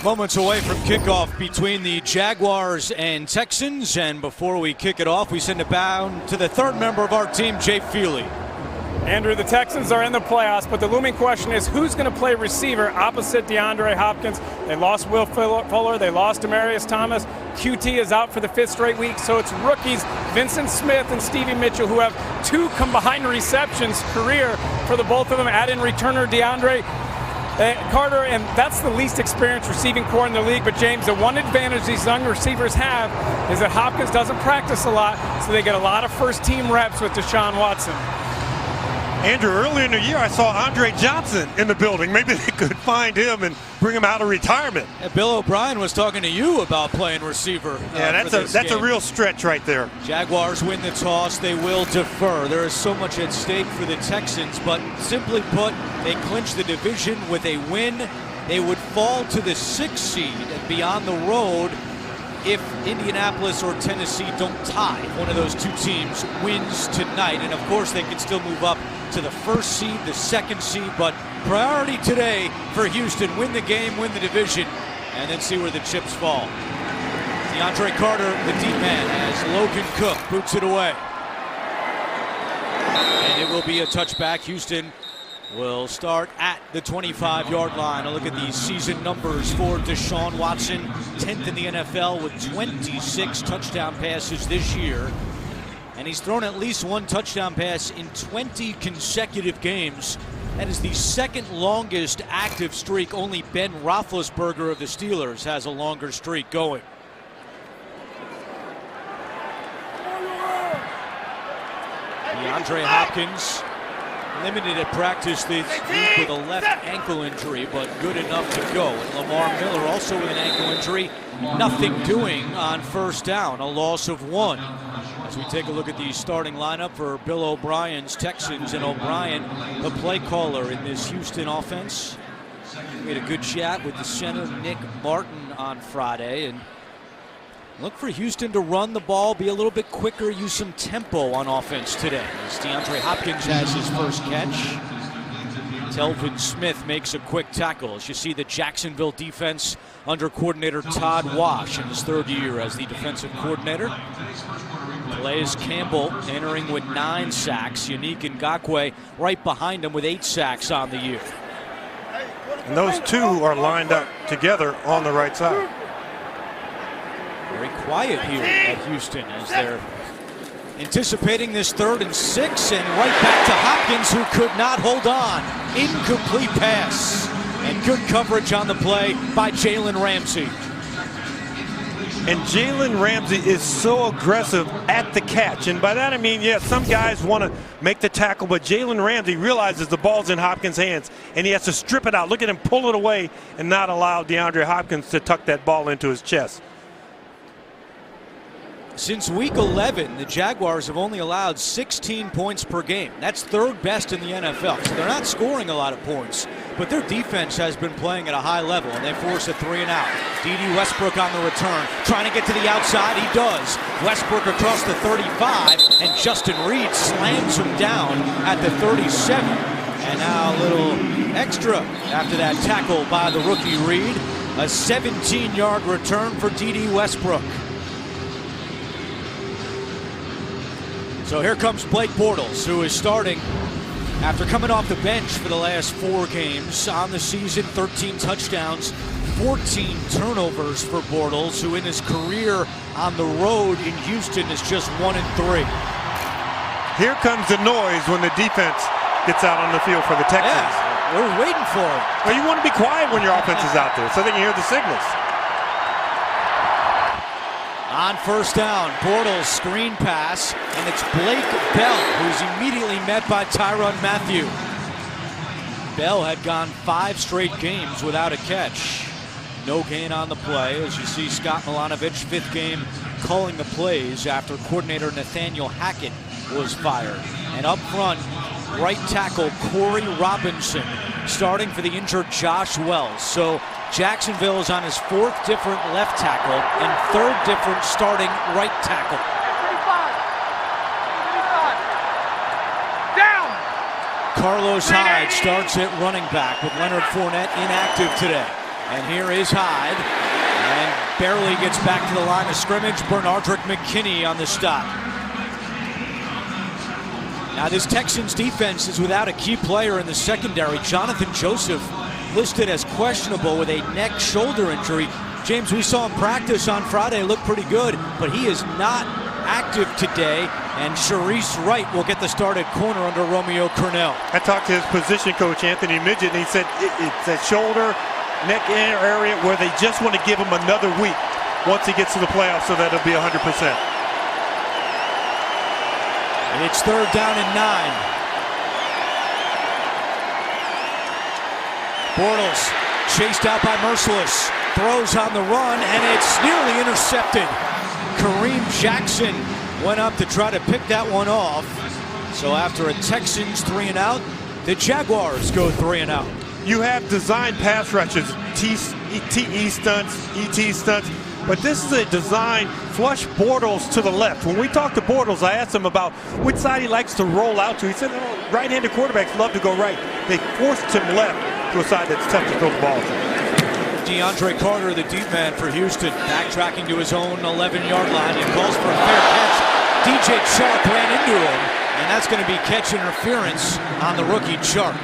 Moments away from kickoff between the Jaguars and Texans, and before we kick it off, we send it down to the third member of our team, Jay Feely. Andrew, the Texans are in the playoffs, but the looming question is who's going to play receiver opposite DeAndre Hopkins? They lost Will Fuller, they lost Demaryius Thomas. QT is out for the fifth straight week, so it's rookies Vincent Smith and Stevie Mitchell who have 2 combined receptions career for the both of them. Add in returner DeAndre Carter, and that's the least experienced receiving core in the league. But James, the one advantage these young receivers have is that Hopkins doesn't practice a lot, so they get a lot of first-team reps with Deshaun Watson. Andrew, earlier in the year, I saw Andre Johnson in the building. Maybe they could find him and bring him out of retirement. Bill O'Brien was talking to you about playing receiver. Yeah, that's a real stretch right there. Jaguars win the toss. They will defer. There is so much at stake for the Texans, but simply put, they clinch the division with a win. They would fall to the 6th seed and be on the road if Indianapolis or Tennessee don't tie. One of those 2 teams wins tonight, and of course they can still move up to the 1st seed, the 2nd seed, but priority today for Houston: win the game, win the division, and then see where the chips fall. DeAndre Carter, the deep man, as Logan Cook boots it away, and it will be a touchback. Houston will start at the 25-yard line. A look at the season numbers for Deshaun Watson, 10th in the NFL with 26 touchdown passes this year. And he's thrown at least 1 touchdown pass in 20 consecutive games. That is the 2nd longest active streak. Only Ben Roethlisberger of the Steelers has a longer streak going. DeAndre Hopkins limited at practice this week with a left ankle injury, but good enough to go. And Lamar Miller also with an ankle injury. Nothing doing on first down, a loss of 1. As we take a look at the starting lineup for Bill O'Brien's Texans, and O'Brien, the play caller in this Houston offense. We had a good chat with the center, Nick Martin, on Friday, and look for Houston to run the ball, be a little bit quicker, use some tempo on offense today. As DeAndre Hopkins has his first catch. Telvin Smith makes a quick tackle. As you see the Jacksonville defense under coordinator Todd Wash in his 3rd year as the defensive coordinator. Calais Campbell entering with 9 sacks. Yannick Ngakoue right behind him with 8 sacks on the year. And those 2 are lined up together on the right side. Very quiet here at Houston as they're anticipating this 3rd and 6, and right back to Hopkins, who could not hold on. Incomplete pass, and good coverage on the play by Jalen Ramsey. And Jalen Ramsey is so aggressive at the catch. And by that I mean, yeah, some guys want to make the tackle, but Jalen Ramsey realizes the ball's in Hopkins' hands, and he has to strip it out. Look at him pull it away and not allow DeAndre Hopkins to tuck that ball into his chest. Since week 11, the Jaguars have only allowed 16 points per game. That's 3rd best in the NFL. So they're not scoring a lot of points, but their defense has been playing at a high level, and they force a 3 and out. D.D. Westbrook on the return, trying to get to the outside. He does. Westbrook across the 35, and Justin Reed slams him down at the 37. And now a little extra after that tackle by the rookie Reed. A 17-yard return for D.D. Westbrook. So here comes Blake Bortles, who is starting after coming off the bench for the last 4 games on the season. 13 touchdowns, 14 turnovers for Bortles, who in his career on the road in Houston is just 1 and 3. Here comes the noise when the defense gets out on the field for the Texans. Yeah, we're waiting for it. Well, you want to be quiet when your offense is out there so they can hear the signals. On first down, Bortles screen pass, and it's Blake Bell, who's immediately met by Tyrann Mathieu. Bell had gone 5 straight games without a catch. No gain on the play, as you see Scott Milanovic, 5th game, calling the plays after coordinator Nathaniel Hackett was fired. And up front, right tackle Corey Robinson, starting for the injured Josh Wells. So Jacksonville is on his 4th different left tackle and 3rd different starting right tackle. Carlos Hyde starts at running back with Leonard Fournette inactive today. And here is Hyde. And barely gets back to the line of scrimmage. Bernardrick McKinney on the stop. Now this Texans defense is without a key player in the secondary. Jonathan Joseph listed as questionable with a neck-shoulder injury. James, we saw him practice on Friday, looked pretty good, but he is not active today, and Sharice Wright will get the start at corner under Romeo Cornell. I talked to his position coach, Anthony Midget, and he said it's that shoulder, neck area where they just want to give him another week once he gets to the playoffs so that it'll be 100%. And it's 3rd down and 9. Bortles chased out by Merciless. Throws on the run, and it's nearly intercepted. Kareem Jackson went up to try to pick that one off. So after a Texans 3 and out, the Jaguars go 3 and out. You have designed pass rushes, TE stunts, ET stunts, but this is a design flush Bortles to the left. When we talked to Bortles, I asked him about which side he likes to roll out to. He said, oh, right-handed quarterbacks love to go right. They forced him left to a side that's tough to throw the ball to. DeAndre Carter, the deep man for Houston, backtracking to his own 11-yard line and calls for a fair catch. DJ Chark ran into him, and that's going to be catch interference on the rookie Chark.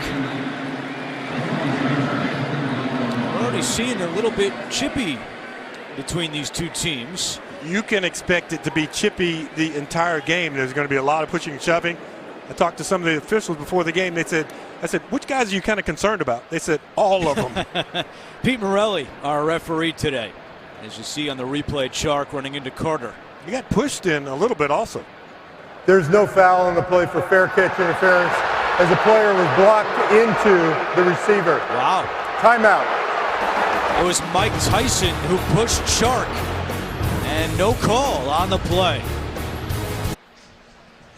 We're already seeing a little bit chippy between these two teams. You can expect it to be chippy the entire game. There's going to be a lot of pushing and shoving. I talked to some of the officials before the game. I said, which guys are you kind of concerned about? They said, all of them. Pete Morelli, our referee today. As you see on the replay, Chark running into Carter. He got pushed in a little bit also. There's no foul on the play for fair catch interference as the player was blocked into the receiver. Wow. Timeout. It was Mike Tyson who pushed Chark, and no call on the play.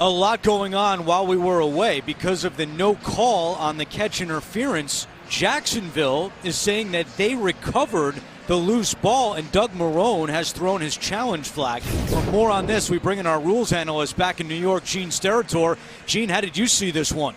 A lot going on while we were away because of the no call on the catch interference. Jacksonville is saying that they recovered the loose ball, and Doug Marrone has thrown his challenge flag. For more on this, we bring in our rules analyst back in New York, Gene Steratore. Gene, how did you see this one?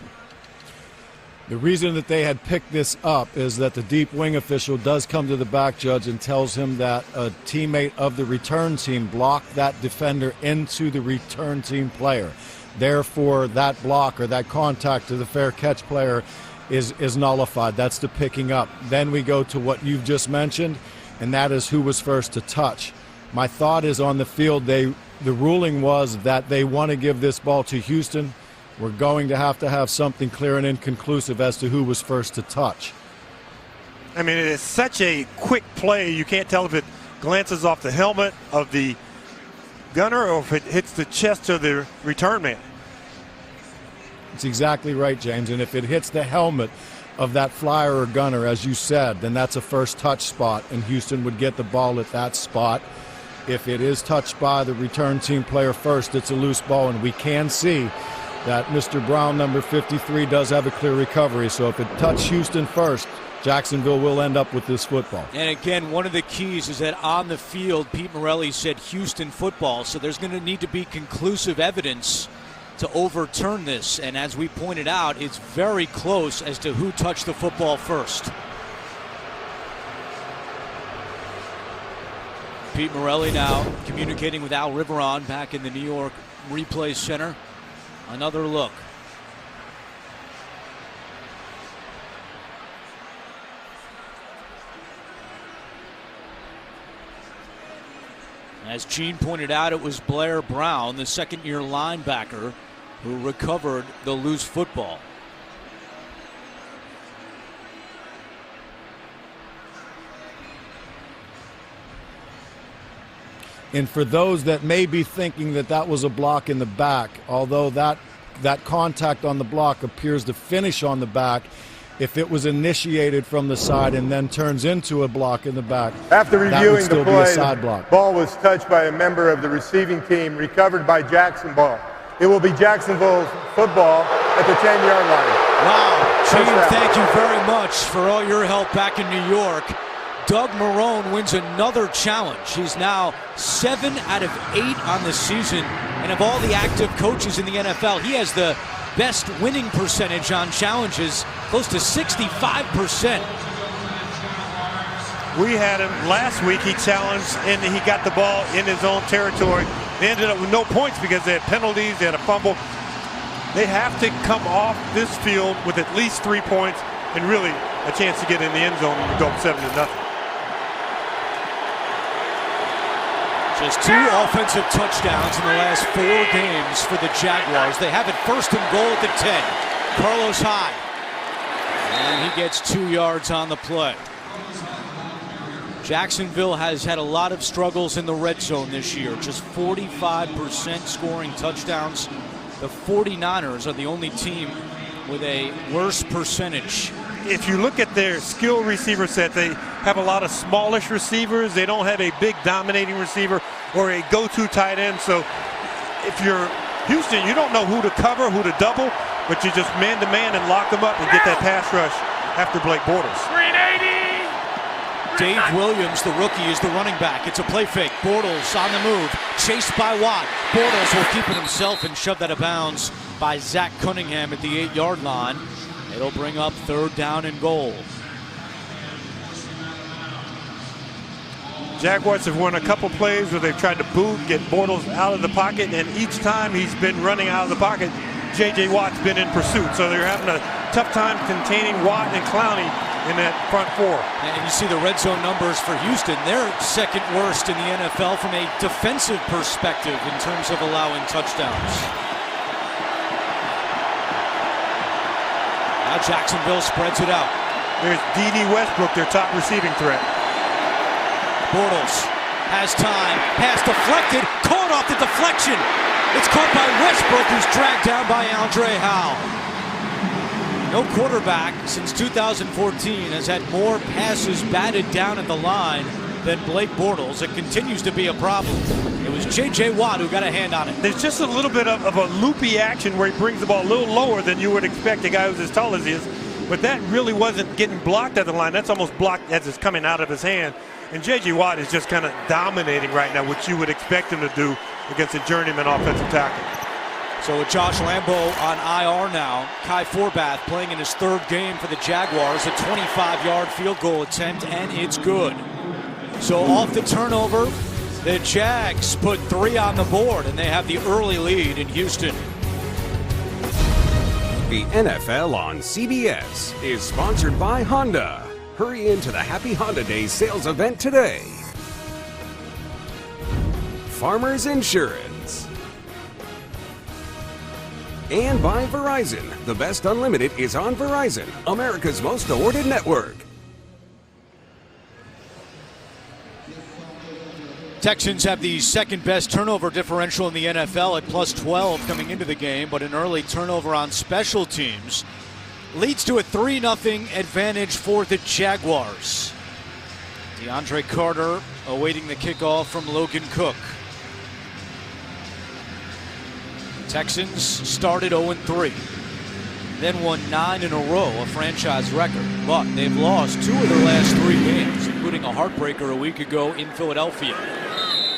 The reason that they had picked this up is that the deep wing official does come to the back judge and tells him that a teammate of the return team blocked that defender into the return team player. Therefore, that block or that contact to the fair catch player is nullified. That's the picking up. Then we go to what you've just mentioned, and that is who was first to touch. My thought is on the field, the ruling was that they want to give this ball to Houston. We're going to have something clear and inconclusive as to who was first to touch. I mean, it is such a quick play. You can't tell if it glances off the helmet of the gunner or if it hits the chest of the return man. It's exactly right, James. And if it hits the helmet of that flyer or gunner, as you said, then that's a first touch spot, and Houston would get the ball at that spot. If it is touched by the return team player first, it's a loose ball, and we can see that Mr. Brown, number 53, does have a clear recovery. So if it touched Houston first, Jacksonville will end up with this football. And again, one of the keys is that on the field, Pete Morelli said Houston football, so there's going to need to be conclusive evidence to overturn this. And as we pointed out, it's very close as to who touched the football first. Pete Morelli now communicating with Al Riveron back in the New York Replay Center. Another look. As Gene pointed out, it was Blair Brown, the second-year linebacker, who recovered the loose football. And for those that may be thinking that that was a block in the back, although that contact on the block appears to finish on the back, if it was initiated from the side and then turns into a block in the back, After reviewing the play, the ball was touched by a member of the receiving team, recovered by Jacksonville. It will be Jacksonville's football at the 10-yard line. Wow, Gene, thank you very much for all your help back in New York. Doug Marrone wins another challenge. He's now 7 out of 8 on the season, and of all the active coaches in the NFL, he has the best winning percentage on challenges, close to 65%. We had him last week. He challenged and he got the ball in his own territory. They ended up with no points because they had penalties, they had a fumble. They have to come off this field with at least 3 points and really a chance to get in the end zone and go up 7-0. Just 2 offensive touchdowns in the last 4 games for the Jaguars. They have it 1st and goal at the 10. Carlos Hyde. And he gets 2 yards on the play. Jacksonville has had a lot of struggles in the red zone this year. Just 45% scoring touchdowns. The 49ers are the only team with a worse percentage. If you look at their skill receiver set, they have a lot of smallish receivers. They don't have a big dominating receiver or a go-to tight end. So if you're Houston, you don't know who to cover, who to double, but you just man-to-man and lock them up and get that pass rush after Blake Bortles. Dave Williams, the rookie, is the running back. It's a play fake. Bortles on the move, chased by Watt. Bortles will keep it himself and shove that out of bounds by Zach Cunningham at the 8-yard line. It'll bring up 3rd down and goal. Jaguars have won a couple plays where they've tried to boot, get Bortles out of the pocket, and each time he's been running out of the pocket, J.J. Watt's been in pursuit. So they're having a tough time containing Watt and Clowney in that front 4. And you see the red zone numbers for Houston. They're 2nd worst in the NFL from a defensive perspective in terms of allowing touchdowns. Now Jacksonville spreads it out. There's D.D. Westbrook, their top receiving threat. Bortles has time. Pass deflected. Caught off the deflection. It's caught by Westbrook, who's dragged down by Andre Howell. No quarterback since 2014 has had more passes batted down at the line than Blake Bortles. It continues to be a problem. It was J.J. Watt who got a hand on it. There's just a little bit of a loopy action where he brings the ball a little lower than you would expect a guy who's as tall as he is. But that really wasn't getting blocked at the line. That's almost blocked as it's coming out of his hand. And J.J. Watt is just kind of dominating right now, which you would expect him to do against a journeyman offensive tackle. So with Josh Lambeau on IR now, Kai Forbath playing in his 3rd game for the Jaguars, a 25-yard field goal attempt, and it's good. So off the turnover, the Jags put 3 on the board, and they have the early lead in Houston. The NFL on CBS is sponsored by Honda. Hurry into the Happy Honda Days sales event today. Farmers Insurance. And by Verizon. The best unlimited is on Verizon, America's most awarded network. Texans have the 2nd best turnover differential in the NFL at +12 coming into the game, but an early turnover on special teams leads to a 3-0 advantage for the Jaguars. DeAndre Carter awaiting the kickoff from Logan Cook. The Texans started 0-3, then won 9 in a row, a franchise record, but they've lost 2 of their last 3 games, including a heartbreaker a week ago in Philadelphia.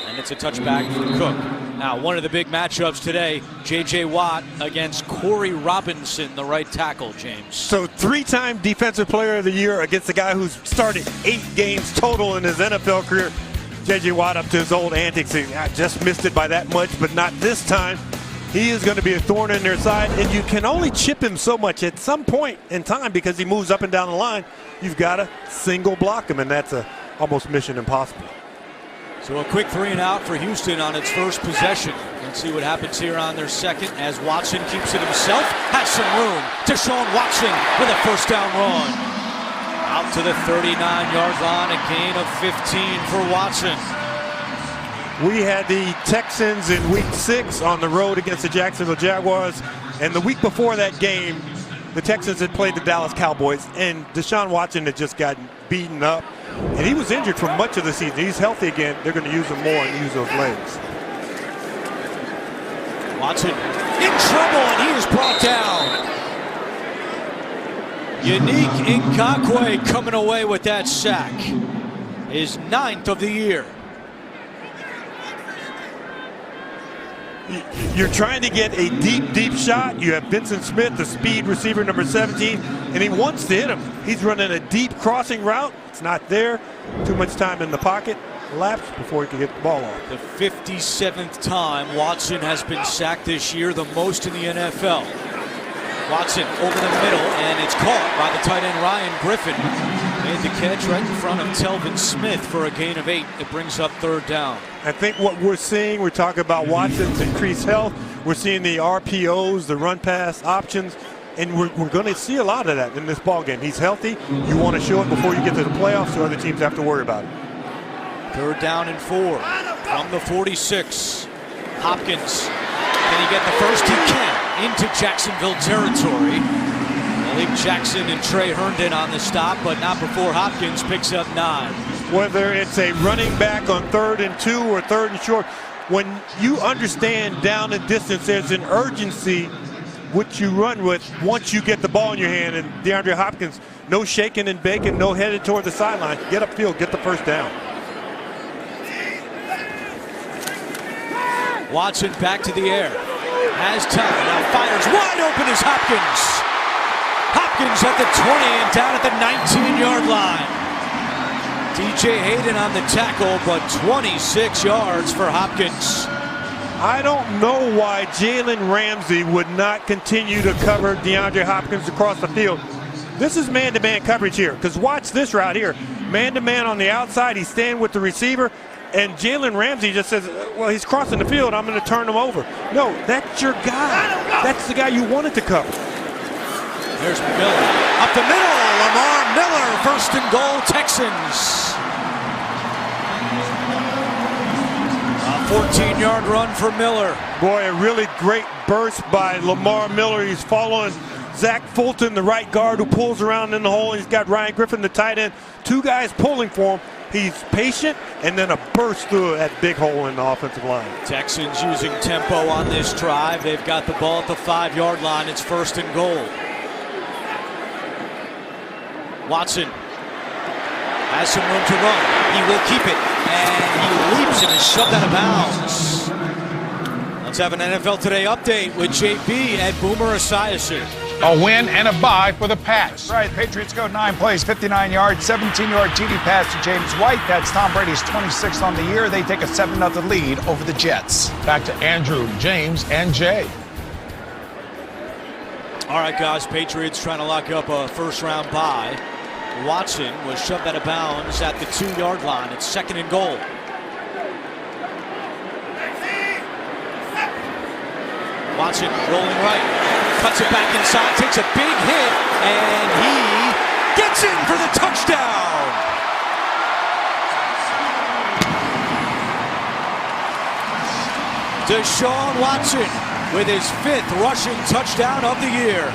And it's a touchback for Cook. Now, one of the big matchups today, J.J. Watt against Corey Robinson, the right tackle, James. So 3-time Defensive Player of the Year against a guy who's started 8 games total in his NFL career. J.J. Watt up to his old antics. He just missed it by that much, but not this time. He is going to be a thorn in their side, and you can only chip him so much at some point in time because he moves up and down the line. You've got to single block him, and that's almost mission impossible. So a quick 3-and-out for Houston on its first possession. Let's see what happens here on their second as Watson keeps it himself. Has some room. Deshaun Watson with a 1st down run. Out to the 39-yard line, a gain of 15 for Watson. We had the Texans in week 6 on the road against the Jacksonville Jaguars. And the week before that game, the Texans had played the Dallas Cowboys. And Deshaun Watson had just gotten beaten up. And he was injured for much of the season. He's healthy again. They're going to use him more and use those legs. Watson in trouble, and he is brought down. Yannick Ngakoue coming away with that sack. His 9th of the year. You're trying to get a deep shot. You have Vincent Smith, the speed receiver, number 17, and he wants to hit him. He's running a deep crossing route. It's not there. Too much time in the pocket elapsed before he could get the ball off. The 57th time Watson has been sacked this year, the most in the NFL. Watson over the middle, and it's caught by the tight end Ryan Griffin. Made the catch right in front of Telvin Smith for a gain of 8. It brings up 3rd down. I think what we're seeing, we're talking about Watson's increased health. We're seeing the RPOs, the run pass options, and we're going to see a lot of that in this ball game. He's healthy. You want to show it before you get to the playoffs so other teams have to worry about it. 3rd down and 4 from the 46. Hopkins, can he get the first? He can, into Jacksonville territory. Malik Jackson and Trey Herndon on the stop, but not before Hopkins picks up 9. Whether it's a running back on 3rd and 2 or 3rd and short, when you understand down and distance, there's an urgency which you run with once you get the ball in your hand. And DeAndre Hopkins, no shaking and baking, no headed toward the sideline. Get upfield, get the first down. Watson back to the air. Has time. Now fires wide open is Hopkins. Hopkins at the 20 and down at the 19-yard line. DJ Hayden on the tackle, but 26 yards for Hopkins. I don't know why Jalen Ramsey would not continue to cover DeAndre Hopkins across the field. This is man-to-man coverage here, because watch this route here. Man-to-man on the outside, he's staying with the receiver, and Jalen Ramsey just says, well, he's crossing the field, I'm going to turn him over. No, that's your guy. That's the guy you wanted to cover. There's Miller. Up the middle, Lamar Miller, 1st and goal, Texans. A 14-yard run for Miller. Boy, a really great burst by Lamar Miller. He's following Zach Fulton, the right guard, who pulls around in the hole. He's got Ryan Griffin, the tight end. 2 guys pulling for him. He's patient, and then a burst through that big hole in the offensive line. Texans using tempo on this drive. They've got the ball at the 5-yard line. It's 1st and goal. Watson has some room to run. He will keep it, and he leaps and is shoved out of bounds. Let's have an NFL Today update with JB at Boomer Esiason. A win and a bye for the Pats. Right, the Patriots go 9 plays, 59 yards, 17-yard TD pass to James White. That's Tom Brady's 26th on the year. They take a 7-0 lead over the Jets. Back to Andrew, James, and Jay. All right, guys, Patriots trying to lock up a first-round bye. Watson was shoved out of bounds at the 2-yard line. It's 2nd and goal. Watson rolling right, cuts it back inside, takes a big hit, and he gets in for the touchdown. Deshaun Watson with his 5th rushing touchdown of the year.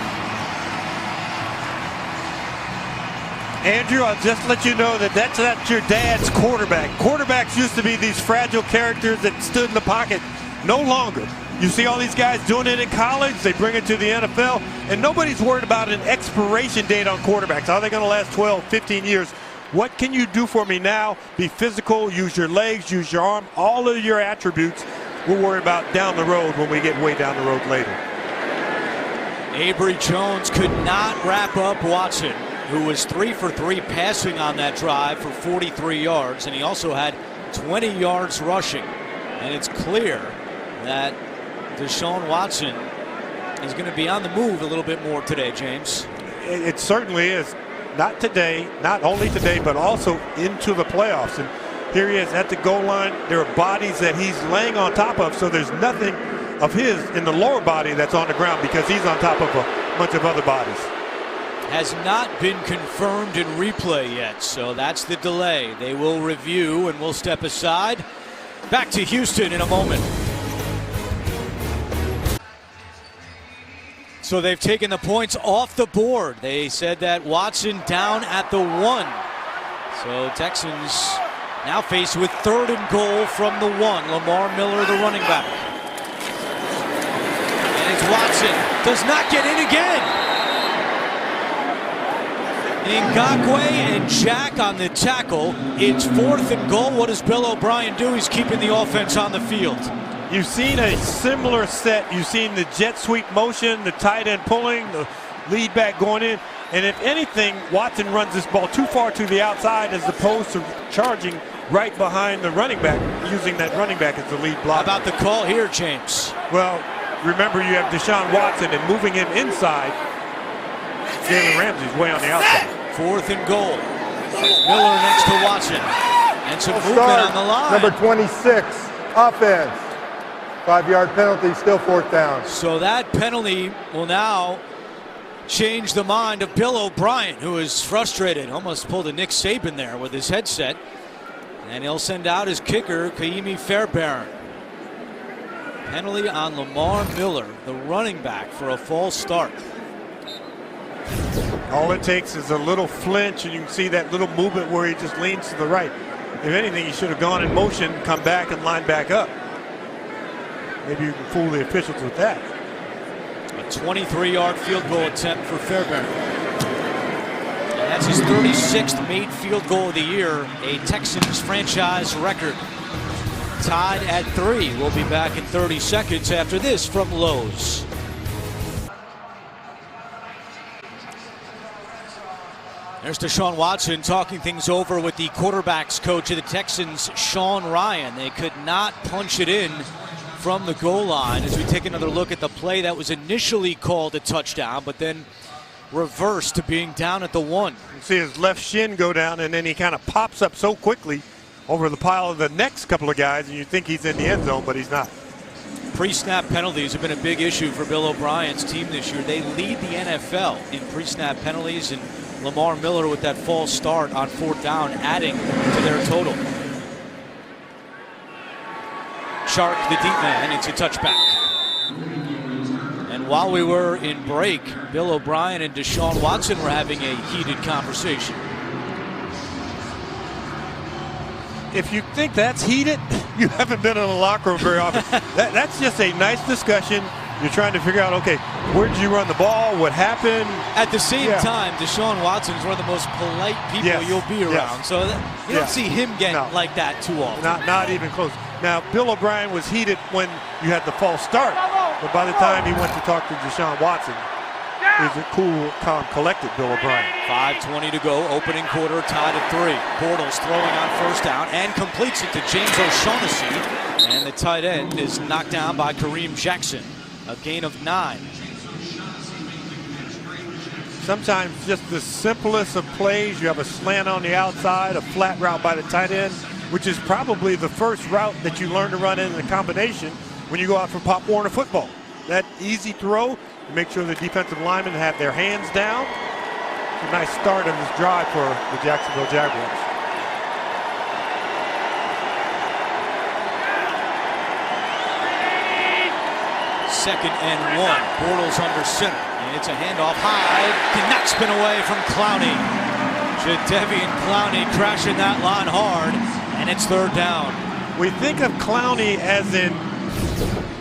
Andrew, I'll just let you know that that's your dad's quarterback. Quarterbacks used to be these fragile characters that stood in the pocket. No longer. You see all these guys doing it in college, they bring it to the NFL, and nobody's worried about an expiration date on quarterbacks. Are they going to last 12, 15 years? What can you do for me now? Be physical, use your legs, use your arm, all of your attributes. We'll worry about down the road when we get way down the road later. Avery Jones could not wrap up Watson, who was 3 for 3 passing on that drive for 43 yards, and he also had 20 yards rushing. And it's clear that Deshaun Watson is going to be on the move a little bit more today, James. It certainly is. Not today, not only today, but also into the playoffs. And here he is at the goal line. There are bodies that he's laying on top of, so there's nothing of his in the lower body that's on the ground because he's on top of a bunch of other bodies. Has not been confirmed in replay yet, so that's the delay. They will review and we'll step aside. Back to Houston in a moment. So they've taken the points off the board. They said that Watson down at the 1. So Texans now faced with 3rd and goal from the 1. Lamar Miller, the running back. And it's Watson. Does not get in again. Ngakoue and Jack on the tackle. It's 4th and goal. What does Bill O'Brien do? He's keeping the offense on the field. You've seen a similar set. You've seen the jet sweep motion, the tight end pulling, the lead back going in. And if anything, Watson runs this ball too far to the outside as opposed to charging right behind the running back, using that running back as the lead block. How about the call here, James? Well, remember you have Deshaun Watson and moving him inside. Jalen Ramsey's way on the outside. 4th and goal. Miller next to Watson. And some movement on the line. Number 26, offense. 5-yard penalty, still 4th down. So that penalty will now change the mind of Bill O'Brien, who is frustrated. Almost pulled a Nick Saban there with his headset. And he'll send out his kicker, Kaimi Fairbairn. Penalty on Lamar Miller, the running back, for a false start. All it takes is a little flinch, and you can see that little movement where he just leans to the right. If anything, he should have gone in motion, come back, and lined back up. Maybe you can fool the officials with that. A 23-yard field goal attempt for Fairbairn. And that's his 36th made field goal of the year, a Texans franchise record. Tied at 3. We'll be back in 30 seconds after this from Lowe's. There's Deshaun Watson talking things over with the quarterbacks coach of the Texans, Sean Ryan. They could not punch it in from the goal line as we take another look at the play that was initially called a touchdown, but then reversed to being down at the 1. You see his left shin go down, and then he kind of pops up so quickly over the pile of the next couple of guys, and you think he's in the end zone, but he's not. Pre-snap penalties have been a big issue for Bill O'Brien's team this year. They lead the NFL in pre-snap penalties, and Lamar Miller with that false start on 4th down, adding to their total. Shark, the deep man, it's a touchback. And while we were in break, Bill O'Brien and Deshaun Watson were having a heated conversation. If you think that's heated, you haven't been in a locker room very often. That's just a nice discussion. You're trying to figure out, okay, where did you run the ball? What happened? At the same time, Deshaun Watson's one of the most polite people you'll be around. So you don't see him get like that too often. Not even close. Now, Bill O'Brien was heated when you had the false start. But by the time he went to talk to Deshaun Watson, he was a cool, calm, collected Bill O'Brien. 5:20 to go, opening quarter, tied at 3. Bortles throwing on 1st down and completes it to James O'Shaughnessy. And the tight end is knocked down by Kareem Jackson. A gain of 9. Sometimes just the simplest of plays. You have a slant on the outside, a flat route by the tight end, which is probably the first route that you learn to run in the combination when you go out for Pop Warner football. That easy throw, make sure the defensive linemen have their hands down. It's a nice start on this drive for the Jacksonville Jaguars. Second and 1. Bortles under center. And it's a handoff high. Cannot spin away from Clowney. Jadeveon Clowney crashing that line hard. And it's 3rd down. We think of Clowney as an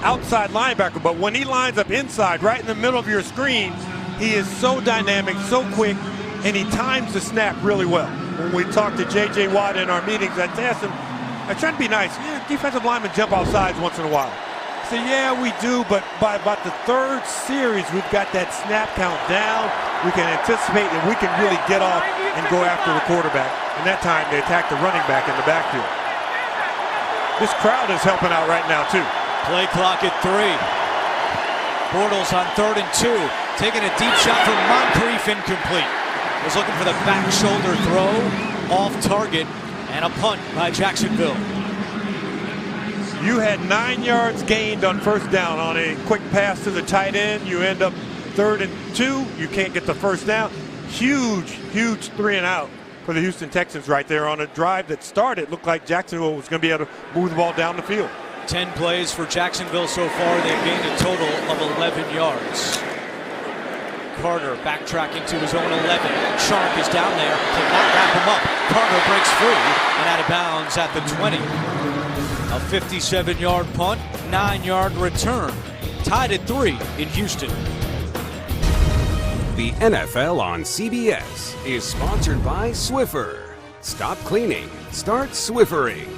outside linebacker, but when he lines up inside, right in the middle of your screen, he is so dynamic, so quick, and he times the snap really well. When we talk to J.J. Watt in our meetings, I asked him, I try to be nice. Yeah, defensive linemen jump off sides once in a while. I said, yeah, we do, but by about the 3rd series, we've got that snap count down. We can anticipate that we can really get off and go after the quarterback. And that time, they attack the running back in the backfield. This crowd is helping out right now, too. Play clock at 3. Bortles on 3rd and 2. Taking a deep shot from Moncrief, incomplete. Was looking for the back shoulder throw, off target, and a punt by Jacksonville. You had 9 yards gained on 1st down on a quick pass to the tight end. You end up 3rd and 2. You can't get the 1st down. Huge 3 and out for the Houston Texans right there on a drive that started. Looked like Jacksonville was going to be able to move the ball down the field. 10 plays for Jacksonville so far. They've gained a total of 11 yards. Carter backtracking to his own 11. Shark is down there, cannot wrap him up. Carter breaks free and out of bounds at the 20. A 57-yard punt, 9-yard return. Tied at 3 in Houston. The NFL on CBS is sponsored by Swiffer. Stop cleaning, start Swiffering.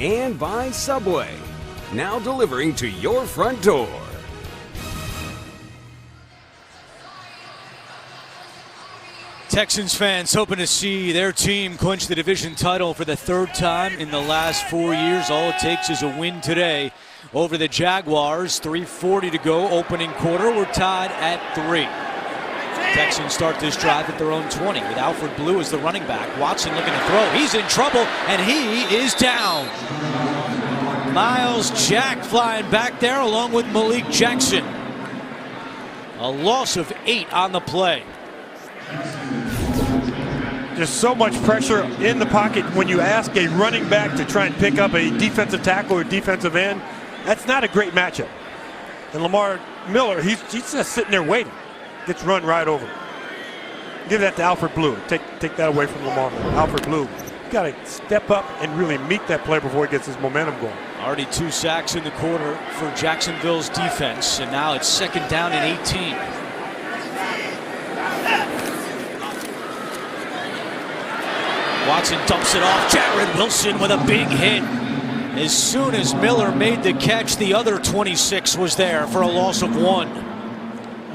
and by Subway. Now delivering to your front door. Texans fans hoping to see their team clinch the division title for the third time in the last 4 years. All it takes is a win today over the Jaguars. 3:40 to go, opening quarter. We're tied at 3. Texans start this drive at their own 20 with Alfred Blue as the running back. Watson looking to throw. He's in trouble, and he is down. Miles Jack flying back there along with Malik Jackson. A loss of 8 on the play. Just so much pressure in the pocket when you ask a running back to try and pick up a defensive tackle or defensive end. That's not a great matchup. And Lamar Miller, he's just sitting there waiting. Gets run right over. Give that to Alfred Blue. Take that away from Lamar. Alfred Blue, got to step up and really meet that player before he gets his momentum going. Already 2 sacks in the quarter for Jacksonville's defense, and now it's 2nd down and 18. Watson dumps it off. Jared Wilson with a big hit. As soon as Miller made the catch, the other 26 was there for a loss of 1.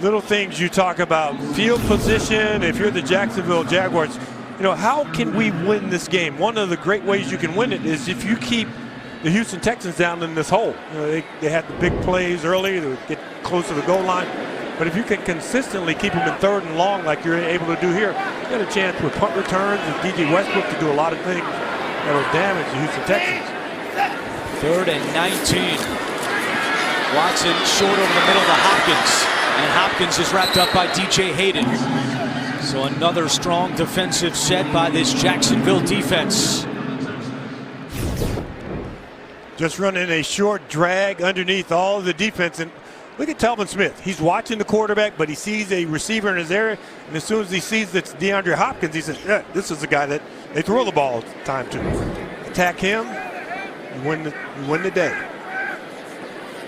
Little things you talk about, field position. If you're the Jacksonville Jaguars, you know, how can we win this game? One of the great ways you can win it is if you keep the Houston Texans down in this hole. You know, they had the big plays early to get close to the goal line. But if you can consistently keep them in 3rd and long like you're able to do here, you got a chance with punt returns and DJ Westbrook to do a lot of things that will damage the Houston Texans. 3rd and 19. Watson short over the middle to Hopkins. And Hopkins is wrapped up by DJ Hayden. So another strong defensive set by this Jacksonville defense. Just running a short drag underneath all of the defense. And look at Telvin Smith. He's watching the quarterback, but he sees a receiver in his area. And as soon as he sees that's DeAndre Hopkins, he says, yeah, this is the guy that they throw the ball time to. Attack him, you win the day.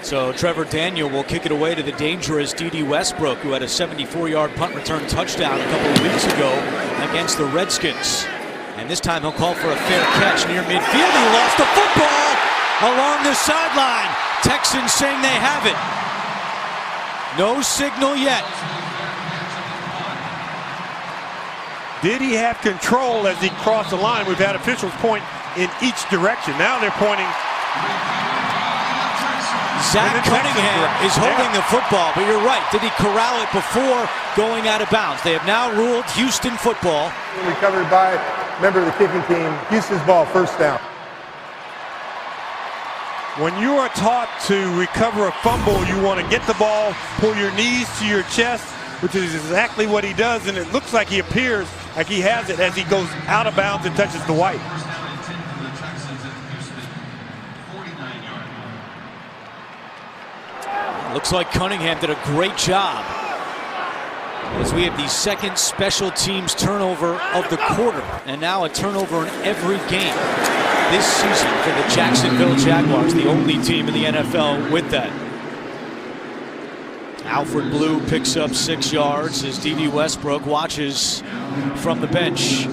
So Trevor Daniel will kick it away to the dangerous D.D. Westbrook, who had a 74-yard punt return touchdown a couple of weeks ago against the Redskins. And this time he'll call for a fair catch near midfield. He lost the football along the sideline. Texans saying they have it. No signal yet. Did he have control as he crossed the line? We've had officials point in each direction. Now they're pointing. Zach Cunningham is holding the football, but you're right. Did he corral it before going out of bounds? They have now ruled Houston football. Recovered by a member of the kicking team. Houston's ball, 1st down. When you are taught to recover a fumble, you want to get the ball, pull your knees to your chest, which is exactly what he does, and it looks like he appears like he has it as he goes out of bounds and touches the white. Looks like Cunningham did a great job, as we have the 2nd special teams turnover of the quarter, and now a turnover in every game this season for the Jacksonville Jaguars, the only team in the NFL with that. Alfred Blue picks up 6 yards as D.D. Westbrook watches from the bench.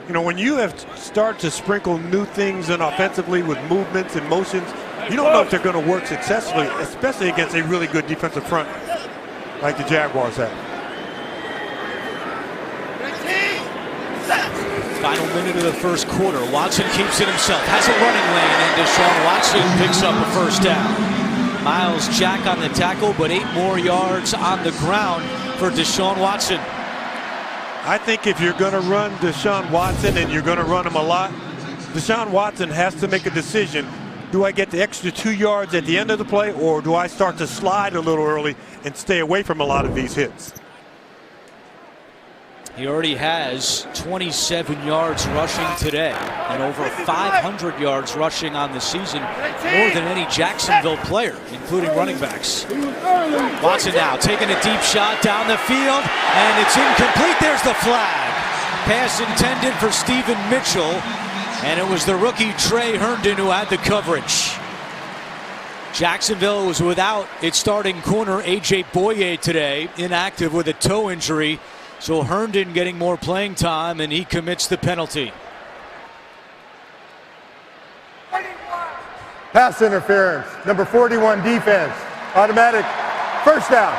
You know, when you have started to sprinkle new things in offensively with movements and motions, you don't know if they're going to work successfully, especially against a really good defensive front like the Jaguars have. Final minute of the 1st quarter. Watson keeps it himself, has a running lane, and Deshaun Watson picks up a 1st down. Miles Jack on the tackle, but 8 more yards on the ground for Deshaun Watson. I think if you're going to run Deshaun Watson, and you're going to run him a lot, Deshaun Watson has to make a decision. Do I get the extra 2 yards at the end of the play, or do I start to slide a little early and stay away from a lot of these hits? He already has 27 yards rushing today and over 500 yards rushing on the season, more than any Jacksonville player, including running backs. Watson now taking a deep shot down the field, and it's incomplete. There's the flag. Pass intended for Stephen Mitchell, and it was the rookie Trey Herndon who had the coverage. Jacksonville was without its starting corner A.J. Boye today, inactive with a toe injury. So Herndon getting more playing time, and he commits the penalty. Pass interference. Number 41 defense. Automatic first down.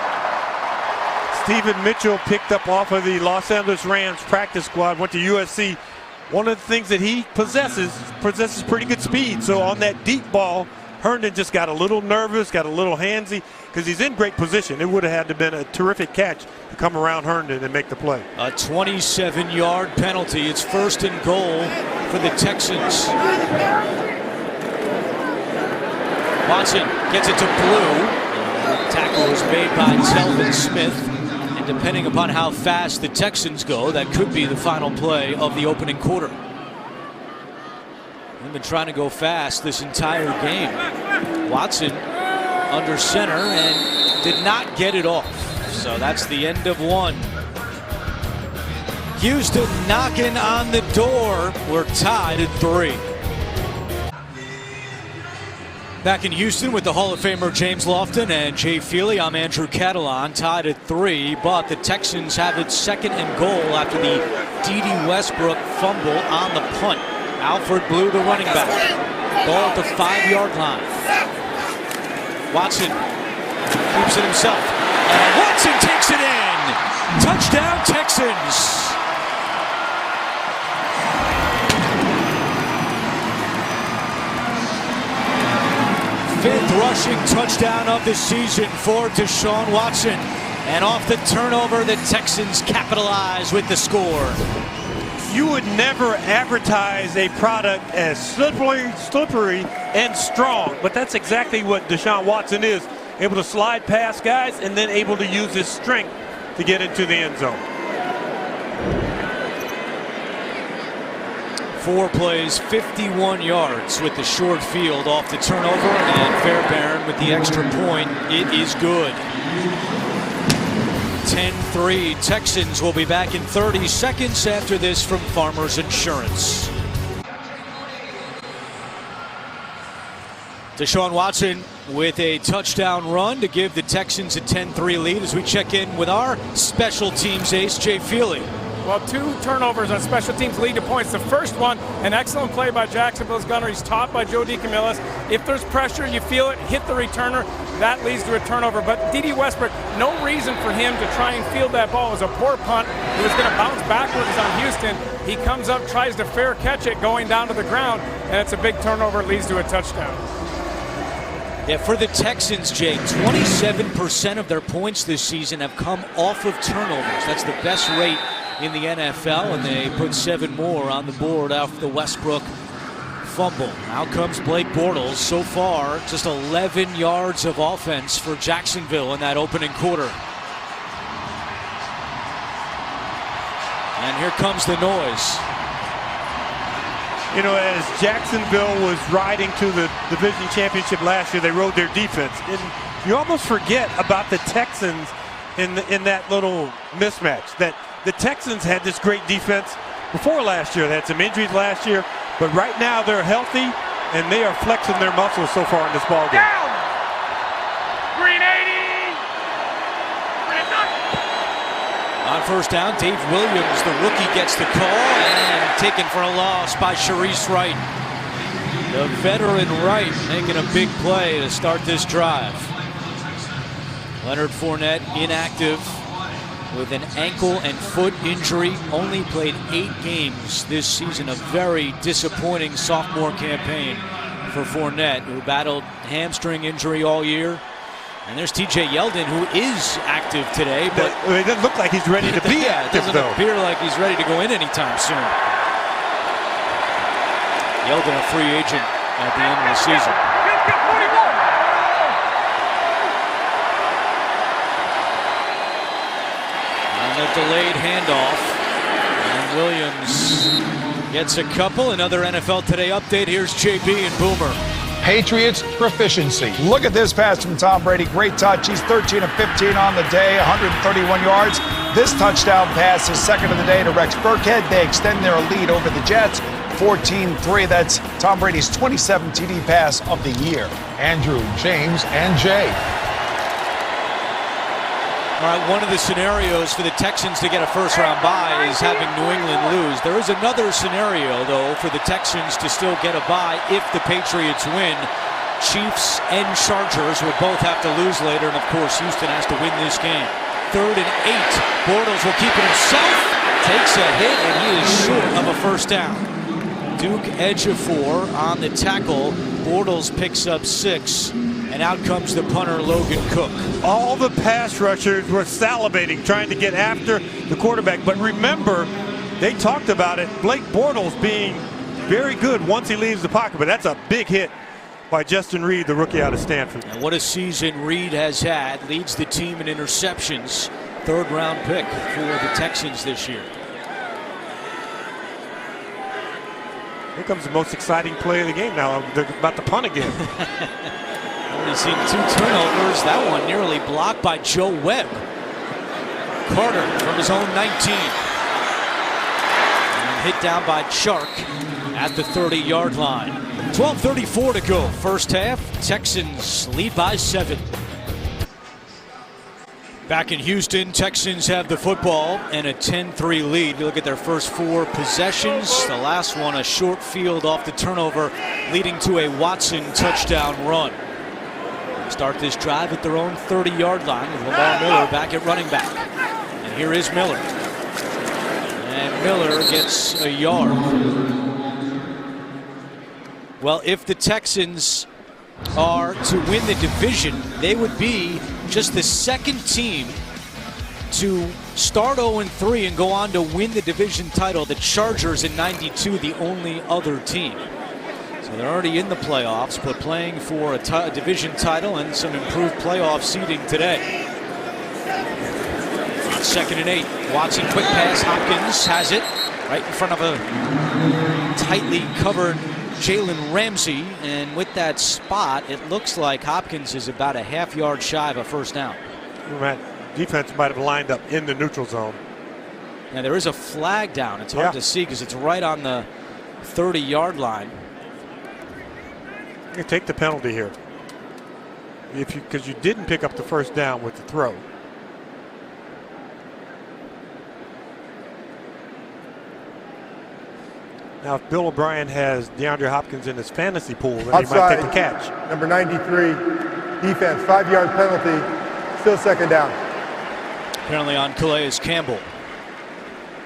Stephen Mitchell picked up off of the Los Angeles Rams practice squad, went to USC. One of the things that he possesses pretty good speed. So on that deep ball, Herndon just got a little nervous, got a little handsy, because he's in great position. It would have had to have been a terrific catch to come around Herndon and make the play. A 27-yard penalty. It's 1st and goal for the Texans. Watson gets it to Blue. The tackle was made by Telvin Smith. And depending upon how fast the Texans go, that could be the final play of the opening quarter. They've been trying to go fast this entire game. Watson under center and did not get it off. So that's the end of one. Houston knocking on the door. We're tied at 3. Back in Houston with the Hall of Famer James Lofton and Jay Feely, I'm Andrew Catalan, tied at 3, but the Texans have it 2nd and goal after the D.D. Westbrook fumble on the punt. Alfred Blue, the running back. Ball at the 5-yard line. Watson keeps it himself. And Watson takes it in. Touchdown, Texans. Fifth rushing touchdown of the season for Deshaun Watson. And off the turnover, the Texans capitalize with the score. You would never advertise a product as slippery and strong, but that's exactly what Deshaun Watson is. Able to slide past guys and then able to use his strength to get into the end zone. 4 plays, 51 yards with the short field off the turnover, and Fairbairn with the extra point. It is good. 10-3. Texans will be back in 30 seconds after this from Farmers Insurance. Deshaun Watson with a touchdown run to give the Texans a 10-3 lead as we check in with our special teams ace, Jay Feely. Well, 2 turnovers on special teams lead to points. The first one, an excellent play by Jacksonville's gunner. He's topped by Joe DeCamillis. If there's pressure, you feel it, hit the returner. That leads to a turnover. But D.D. Westbrook, no reason for him to try and field that ball. It was a poor punt. It was going to bounce backwards on Houston. He comes up, tries to fair catch it going down to the ground, and it's a big turnover. It leads to a touchdown. Yeah, for the Texans, Jay, 27% of their points this season have come off of turnovers. That's the best rate in the NFL, and they put 7 more on the board after the Westbrook fumble. Out comes Blake Bortles. So far, just 11 yards of offense for Jacksonville in that opening quarter. And here comes the noise. You know, as Jacksonville was riding to the division championship last year, they rode their defense. And you almost forget about the Texans in that little mismatch. That the Texans had this great defense before last year. They had some injuries last year, but right now they're healthy and they are flexing their muscles so far in this ball game. Down! Green 80! On first down, Dave Williams, the rookie, gets the call and taken for a loss by Sharice Wright. The veteran Wright making a big play to start this drive. Leonard Fournette inactive with an ankle and foot injury. Only played 8 games this season. A very disappointing sophomore campaign for Fournette, who battled hamstring injury all year. And there's TJ Yeldon, who is active today, but it doesn't look like he's ready to be active, it doesn't though. appear like he's ready to go in anytime soon. Yeldon, a free agent at the end of the season. On a delayed handoff, and Williams gets a couple. Another NFL Today update. Here's JB and Boomer. Patriots proficiency. Look at this pass from Tom Brady. Great touch. He's 13 of 15 on the day, 131 yards. This touchdown pass is second of the day to Rex Burkhead. They extend their lead over the Jets, 14-3. That's Tom Brady's 27th TD pass of the year. Andrew, James, and Jay. All right, one of the scenarios for the Texans to get a first-round bye is having New England lose. There is another scenario, though, for the Texans to still get a bye if the Patriots win. Chiefs and Chargers will both have to lose later, and of course Houston has to win this game. 3rd and 8. Bortles will keep it himself. Takes a hit, and he is short of a first down. Duke edge of 4 on the tackle. Bortles picks up 6, and out comes the punter Logan Cook. All the pass rushers were salivating trying to get after the quarterback, but remember, they talked about it, Blake Bortles being very good once he leaves the pocket, but that's a big hit by Justin Reed, the rookie out of Stanford. And what a season Reed has had. Leads the team in interceptions. 3rd round pick for the Texans this year. Here comes the most exciting play of the game now. They're about to punt again. Only seen 2 turnovers. That one nearly blocked by Joe Webb. Carter from his own 19. And hit down by Chark at the 30-yard line. 12:34 to go. First half. Texans lead by 7. Back in Houston, Texans have the football and a 10-3 lead. You look at their first 4 possessions. The last one, a short field off the turnover, leading to a Watson touchdown run. Start this drive at their own 30-yard line with Lamar Miller back at running back. And here is Miller. And Miller gets a yard. Well, if the Texans are to win the division, they would be just the 2nd team to start 0-3 and go on to win the division title. The Chargers in '92, the only other team. So they're already in the playoffs, but playing for a division title and some improved playoff seeding today. On 2nd and 8, Watson quick pass. Hopkins has it right in front of a tightly covered Jalen Ramsey, and with that spot, it looks like Hopkins is about a half-yard shy of a first down. Right. Defense might have lined up in the neutral zone. Now there is a flag down. It's hard to see because it's right on the 30-yard line. You can take the penalty here, because you didn't pick up the first down with the throw. Now, if Bill O'Brien has DeAndre Hopkins in his fantasy pool, then he might take the catch. Number 93, defense, 5-yard penalty, still 2nd down. Apparently on Calais Campbell.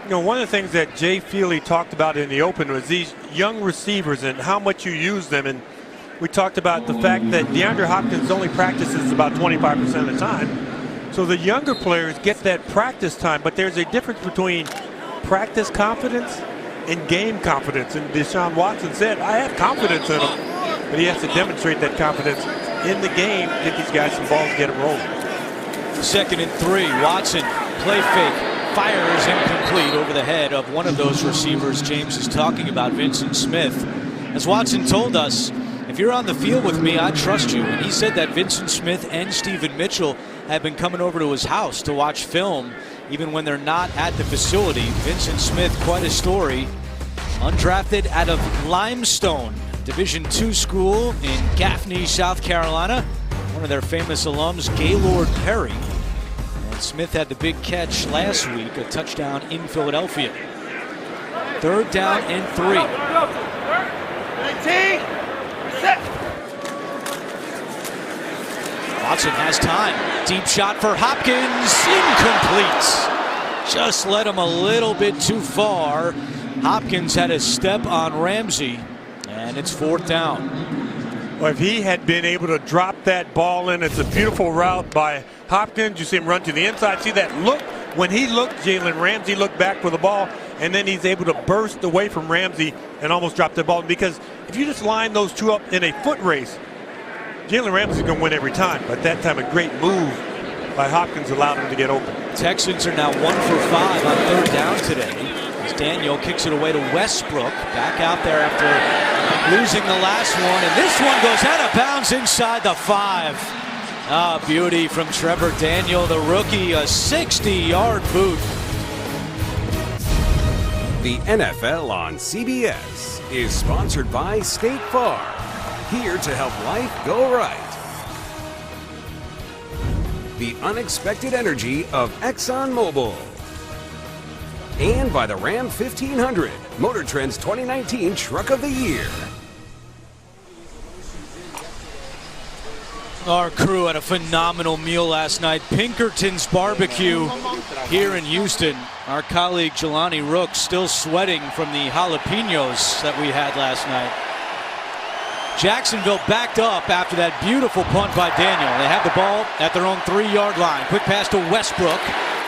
You know, one of the things that Jay Feely talked about in the open was these young receivers and how much you use them. And we talked about the fact that DeAndre Hopkins only practices about 25% of the time. So the younger players get that practice time, but there's a difference between practice confidence and game confidence. And Deshaun Watson said, I have confidence in him, but he has to demonstrate that confidence in the game, get these guys some balls, get it rolling. 2nd and 3, Watson, play fake, fires incomplete over the head of one of those receivers James is talking about, Vincent Smith. As Watson told us, if you're on the field with me, I trust you. And he said that Vincent Smith and Stephen Mitchell have been coming over to his house to watch film even when they're not at the facility. Vincent Smith, quite a story. Undrafted out of Limestone, Division II school in Gaffney, South Carolina. One of their famous alums, Gaylord Perry. And Smith had the big catch last week, a touchdown in Philadelphia. 3rd down and 3. Watson has time. Deep shot for Hopkins. Incomplete. Just led him a little bit too far. Hopkins had a step on Ramsey, and it's 4th down. Well, if he had been able to drop that ball in, it's a beautiful route by Hopkins. You see him run to the inside. See that look? When he looked, Jalen Ramsey looked back for the ball, and then he's able to burst away from Ramsey and almost drop the ball. Because if you just line those two up in a foot race, Jalen Ramsey's going to win every time. But that time, a great move by Hopkins allowed him to get open. Texans are now 1 for 5 on 3rd down today. As Daniel kicks it away to Westbrook. Back out there after losing the last one. And this one goes out of bounds inside the 5. Ah, beauty from Trevor Daniel, the rookie. A 60-yard boot. The NFL on CBS is sponsored by State Farm. Here to help life go right. The unexpected energy of ExxonMobil. And by the Ram 1500, Motor Trend's 2019 Truck of the Year. Our crew had a phenomenal meal last night. Pinkerton's Barbecue here in Houston. Our colleague Jelani Rooks still sweating from the jalapenos that we had last night. Jacksonville backed up after that beautiful punt by Daniel. They have the ball at their own 3-yard line. Quick pass to Westbrook.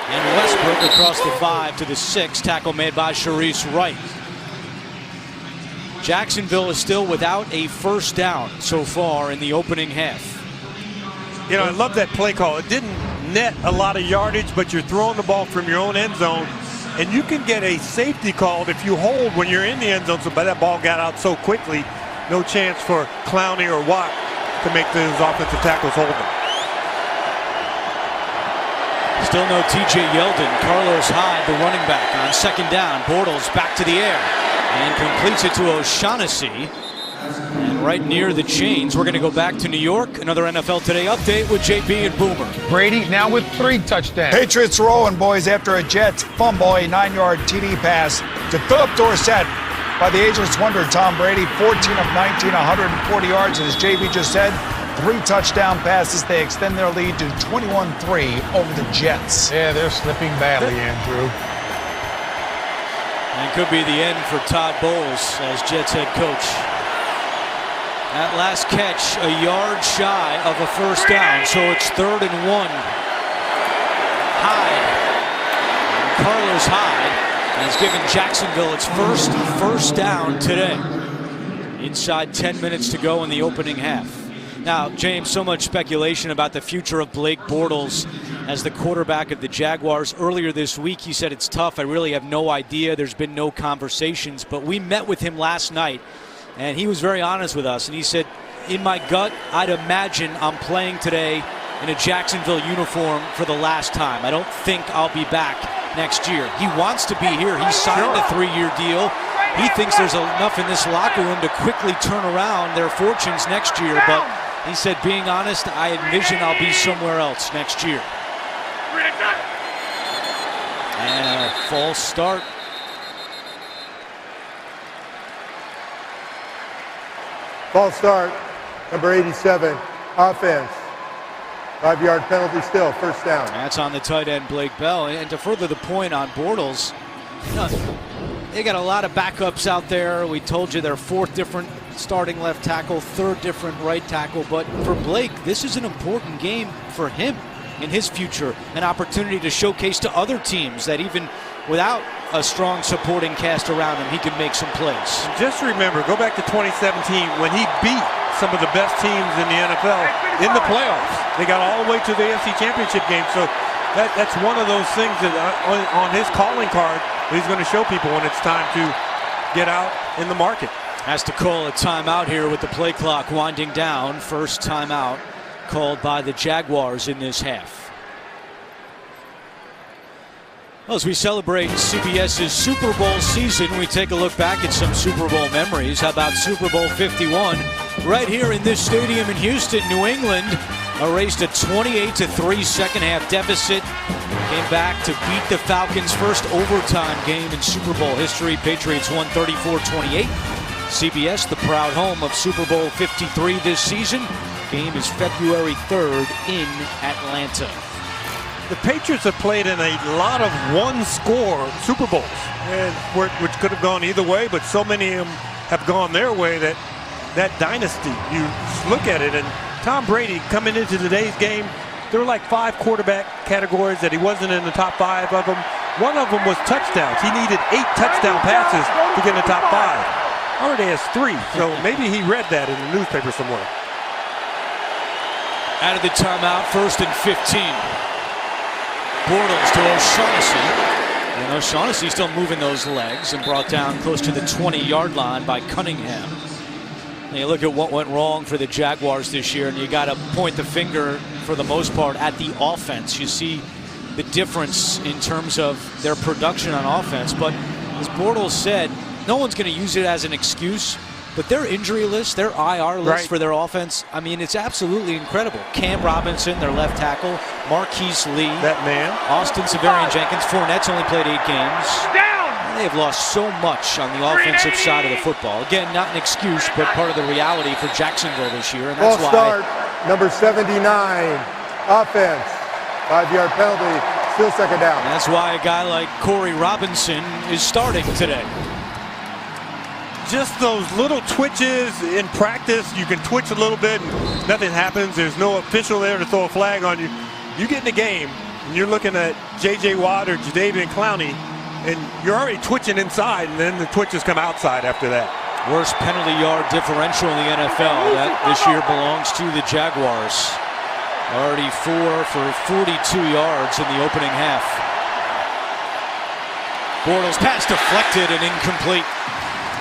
And Westbrook across the 5 to the 6. Tackle made by Sharice Wright. Jacksonville is still without a first down so far in the opening half. You know, I love that play call. It didn't net a lot of yardage, but you're throwing the ball from your own end zone, and you can get a safety called if you hold when you're in the end zone. So, but that ball got out so quickly, no chance for Clowney or Watt to make those offensive tackles hold them. Still no TJ Yeldon. Carlos Hyde, the running back, on second down. Bortles back to the air and completes it to O'Shaughnessy. And right near the chains, we're going to go back to New York. Another NFL Today update with JB and Boomer. Brady now with 3 touchdowns. Patriots rolling, boys, after a Jets fumble, a 9-yard TD pass to Philip Dorsett by the ageless wonder Tom Brady. 14 of 19, 140 yards. And as JB just said, 3 touchdown passes. They extend their lead to 21-3 over the Jets. Yeah, they're slipping badly, Andrew. And it could be the end for Todd Bowles as Jets head coach. That last catch, a yard shy of a first down, so it's 3rd and 1. Hyde, Carlos Hyde, has given Jacksonville its first down today. Inside 10 minutes to go in the opening half. Now, James, so much speculation about the future of Blake Bortles as the quarterback of the Jaguars. Earlier this week, he said it's tough. I really have no idea. There's been no conversations, but we met with him last night. And he was very honest with us, and he said, in my gut, I'd imagine I'm playing today in a Jacksonville uniform for the last time. I don't think I'll be back next year. He wants to be here. He signed a 3-year deal. He thinks there's enough in this locker room to quickly turn around their fortunes next year. But he said, being honest, I envision I'll be somewhere else next year. And a false start. False start, number 87, offense. 5-yard penalty still, first down. That's on the tight end, Blake Bell. And to further the point on Bortles, they got a lot of backups out there. We told you they're 4th different starting left tackle, 3rd different right tackle. But for Blake, this is an important game for him in his future. An opportunity to showcase to other teams that even without a strong supporting cast around him, he can make some plays. Just remember, go back to 2017 when he beat some of the best teams in the NFL in the playoffs. They got all the way to the AFC Championship game. So that's one of those things that on his calling card he's going to show people when it's time to get out in the market. Has to call a timeout here with the play clock winding down. First timeout called by the Jaguars in this half. Well, as we celebrate CBS's Super Bowl season, we take a look back at some Super Bowl memories. How about Super Bowl 51? Right here in this stadium in Houston, New England erased a 28-3 second half deficit. Came back to beat the Falcons' first overtime game in Super Bowl history. Patriots won 34-28. CBS, the proud home of Super Bowl 53 this season. Game is February 3rd in Atlanta. The Patriots have played in a lot of one-score Super Bowls, which could have gone either way, but so many of them have gone their way that dynasty, you look at it, and Tom Brady coming into today's game, there were like 5 quarterback categories that he wasn't in the top 5 of them. One of them was touchdowns. He needed 8 touchdown passes to get in the top 5. Already has 3, so maybe he read that in the newspaper somewhere. Out of the timeout, 1st and 15. Bortles to O'Shaughnessy. And O'Shaughnessy still moving those legs and brought down close to the 20-yard line by Cunningham. And you look at what went wrong for the Jaguars this year, and you got to point the finger, for the most part, at the offense. You see the difference in terms of their production on offense. But as Bortles said, no one's going to use it as an excuse. But their injury list, their IR list for their offense, I mean, it's absolutely incredible. Cam Robinson, their left tackle, Marquise Lee, that man, Austin Severian-Jenkins. Fournette's only played 8 games. They have lost so much on the offensive side of the football. Again, not an excuse, but part of the reality for Jacksonville this year. And that's False start, number 79. Offense. 5-yard penalty. Still second down. That's why a guy like Corey Robinson is starting today. Just those little twitches in practice. You can twitch a little bit and nothing happens. There's no official there to throw a flag on you. You get in the game and you're looking at J.J. Watt or Jadeveon Clowney, and you're already twitching inside, and then the twitches come outside after that. Worst penalty yard differential in the NFL. That this year belongs to the Jaguars. Already 4 for 42 yards in the opening half. Bortles pass deflected and incomplete.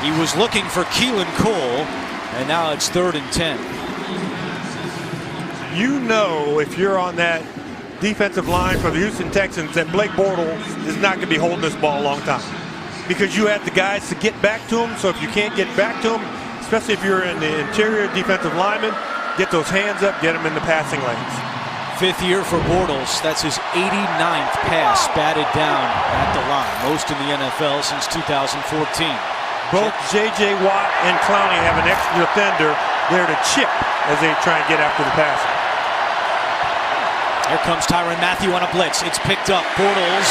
He was looking for Keelan Cole, and now it's 3rd and 10. You know, if you're on that defensive line for the Houston Texans, that Blake Bortles is not going to be holding this ball a long time, because you have the guys to get back to him. So if you can't get back to him, especially if you're in the interior defensive lineman, get those hands up, get them in the passing lanes. 5th year for Bortles. That's his 89th pass batted down at the line, most in the NFL since 2014. Both J.J. Watt and Clowney have an extra defender there to chip as they try and get after the passer. Here comes Tyrann Mathieu on a blitz. It's picked up. Bortles,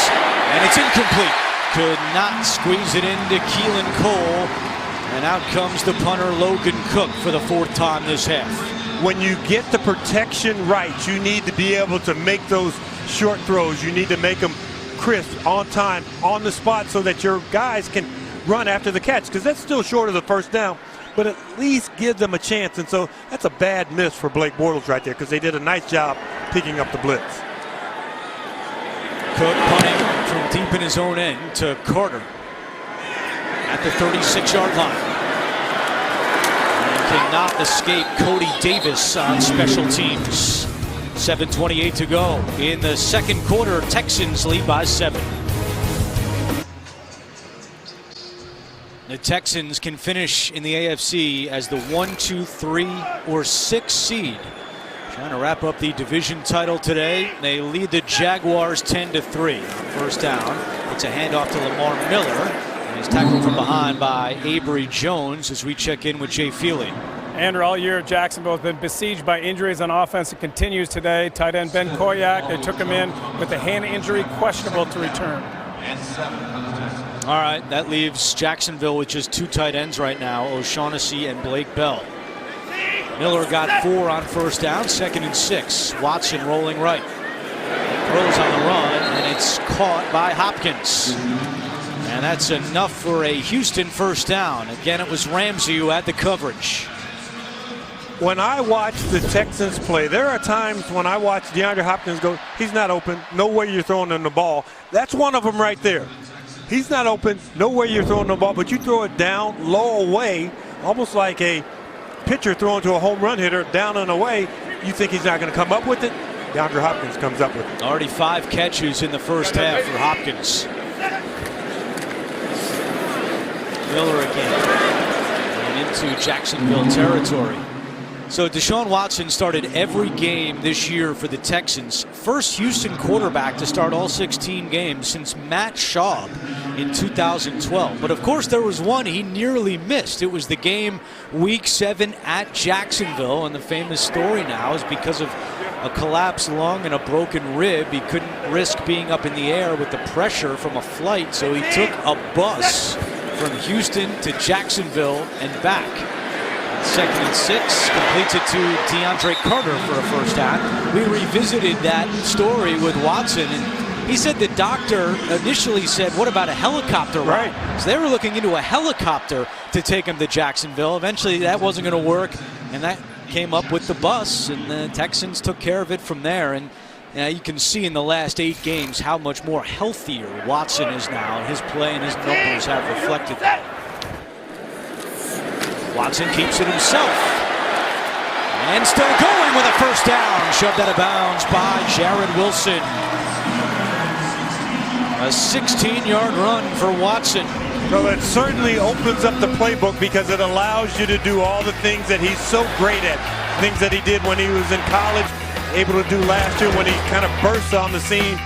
and it's incomplete. Could not squeeze it into Keelan Cole. And out comes the punter, Logan Cook, for the 4th time this half. When you get the protection right, you need to be able to make those short throws. You need to make them crisp, on time, on the spot, so that your guys can run after the catch, because that's still short of the first down, but at least give them a chance. And so that's a bad miss for Blake Bortles right there, because they did a nice job picking up the blitz. Cook punting from deep in his own end to Carter at the 36-yard line. And cannot escape Cody Davis on special teams. 7:28 to go in the second quarter. Texans lead by 7. The Texans can finish in the AFC as the 1, 2, 3, or 6 seed. Trying to wrap up the division title today. They lead the Jaguars 10-3. First down. It's a handoff to Lamar Miller. And he's tackled from behind by Avery Jones as we check in with Jay Feely. Andrew, all year Jacksonville has been besieged by injuries on offense. It continues today. Tight end Ben Koyak, they took him in with a hand injury, questionable to return. All right, that leaves Jacksonville with just 2 tight ends right now, O'Shaughnessy and Blake Bell. Miller got 4 on first down, 2nd and 6. Watson rolling right. Throws on the run, and it's caught by Hopkins. And that's enough for a Houston first down. Again, it was Ramsey who had the coverage. When I watch the Texans play, there are times when I watch DeAndre Hopkins go, he's not open, no way you're throwing him the ball. That's one of them right there. He's not open, no way you're throwing the ball, but you throw it down, low away, almost like a pitcher throwing to a home run hitter, down and away. You think he's not going to come up with it? DeAndre Hopkins comes up with it. Already 5 catches in the first half for Hopkins. Miller again, and into Jacksonville territory. So Deshaun Watson started every game this year for the Texans. First Houston quarterback to start all 16 games since Matt Schaub in 2012. But of course there was one he nearly missed. It was the game week 7 at Jacksonville. And the famous story now is because of a collapsed lung and a broken rib. He couldn't risk being up in the air with the pressure from a flight. So he took a bus from Houston to Jacksonville and back. 2nd and 6, completes it to DeAndre Carter for a first down. We revisited that story with Watson, and he said the doctor initially said, what about a helicopter ride? Right. So they were looking into a helicopter to take him to Jacksonville. Eventually that wasn't going to work, and that came up with the bus, and the Texans took care of it from there. And you can see in the last 8 games how much more healthier Watson is now, and his play and his numbers have reflected that. Watson keeps it himself. And still going with a first down. Shoved out of bounds by Jared Wilson. A 16-yard run for Watson. Well, it certainly opens up the playbook, because it allows you to do all the things that he's so great at. Things that he did when he was in college, able to do last year when he kind of burst on the scene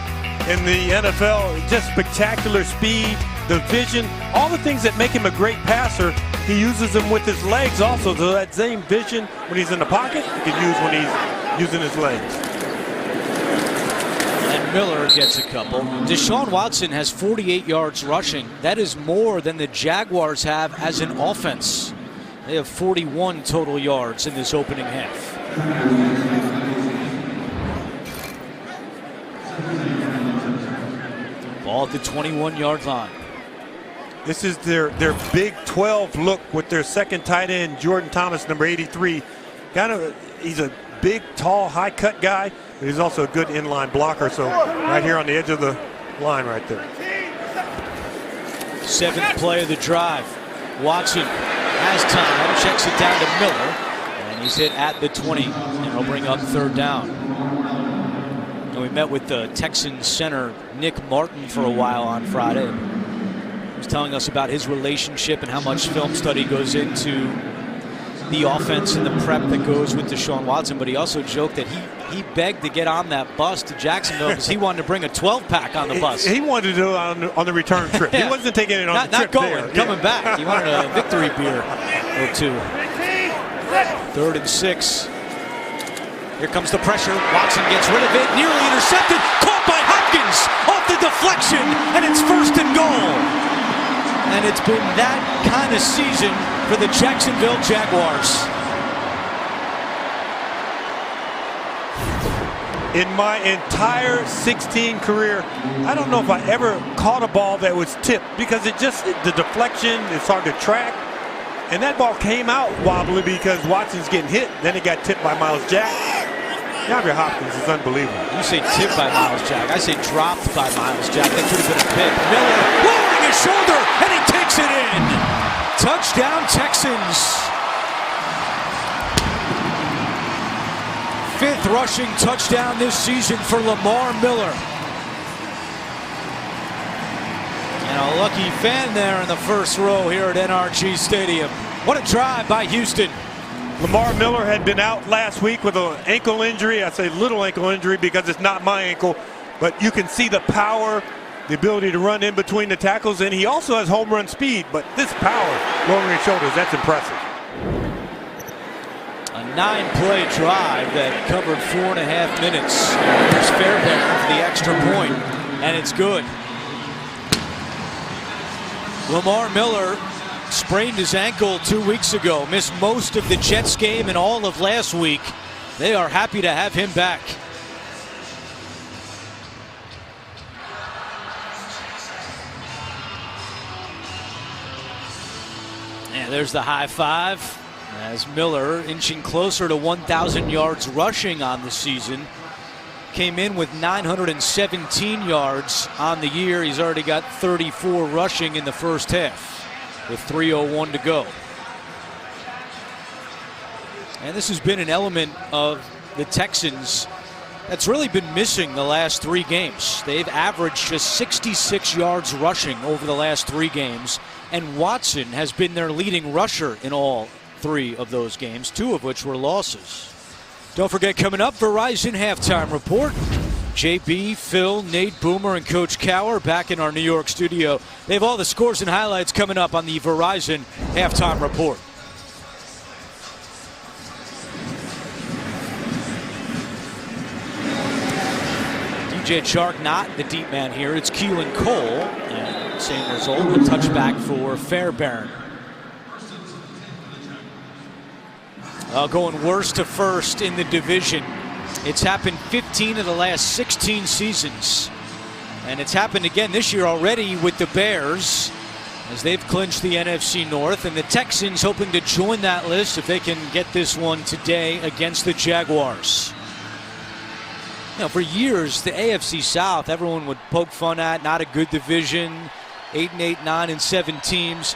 in the NFL. Just spectacular speed, the vision, all the things that make him a great passer. He uses them with his legs also, so that same vision when he's in the pocket, he can use when he's using his legs. And Miller gets a couple. Deshaun Watson has 48 yards rushing. That is more than the Jaguars have as an offense. They have 41 total yards in this opening half. Ball at the 21-yard line. This is their Big 12 look with their second tight end, Jordan Thomas, number 83. He's a big, tall, high-cut guy, but he's also a good inline blocker. So right here on the edge of the line right there. 7th play of the drive. Watson has time, checks it down to Miller, and he's hit at the 20, and he'll bring up 3rd down. And we met with the Texans center, Nick Martin, for a while on Friday. He was telling us about his relationship and how much film study goes into the offense and the prep that goes with Deshaun Watson, but he also joked that he begged to get on that bus to Jacksonville because he wanted to bring a 12-pack on the bus. He wanted to do it on the return trip. Yeah. He wasn't taking it on the trip. Not going, coming back. He wanted a victory beer or two. 3rd and 6. Here comes the pressure. Watson gets rid of it, nearly intercepted, caught by Hopkins off the deflection, and it's 1st and goal. And it's been that kind of season for the Jacksonville Jaguars. In my entire 16 career, I don't know if I ever caught a ball that was tipped because the deflection, it's hard to track. And that ball came out wobbly because Watson's getting hit. Then it got tipped by Miles Jack. DeAndre Hopkins is unbelievable. You say tipped by Miles Jack. I say dropped by Miles Jack. That could have been a pick. Miller lowering his shoulder, and he takes it in. Touchdown, Texans. 5th rushing touchdown this season for Lamar Miller. And a lucky fan there in the first row here at NRG Stadium. What a drive by Houston. Lamar Miller had been out last week with an ankle injury. I say little ankle injury because it's not my ankle, but you can see the power, the ability to run in between the tackles, and he also has home run speed, but this power, lowering his shoulders, that's impressive. A 9-play drive that covered 4.5 minutes. There's Fairbairn for the extra point, and it's good. Lamar Miller sprained his ankle 2 weeks ago, missed most of the Jets game and all of last week. They are happy to have him back. And there's the high five as Miller, inching closer to 1,000 yards rushing on the season, came in with 917 yards on the year. He's already got 34 rushing in the first half with 3:01 to go. And this has been an element of the Texans that's really been missing the last 3 games. They've averaged just 66 yards rushing over the last 3 games, and Watson has been their leading rusher in all 3 of those games, 2 of which were losses. Don't forget, coming up, Verizon Halftime Report. JB, Phil, Nate Boomer, and Coach Cower back in our New York studio. They have all the scores and highlights coming up on the Verizon Halftime Report. DJ Chark not the deep man here. It's Keelan Cole. And same result, a touchback for Fairbairn. Going worst to first in the division. It's happened 15 of the last 16 seasons. And it's happened again this year already with the Bears as they've clinched the NFC North. And the Texans hoping to join that list if they can get this one today against the Jaguars. You know, for years, the AFC South, everyone would poke fun at, not a good division, 8-8, 9-7 teams.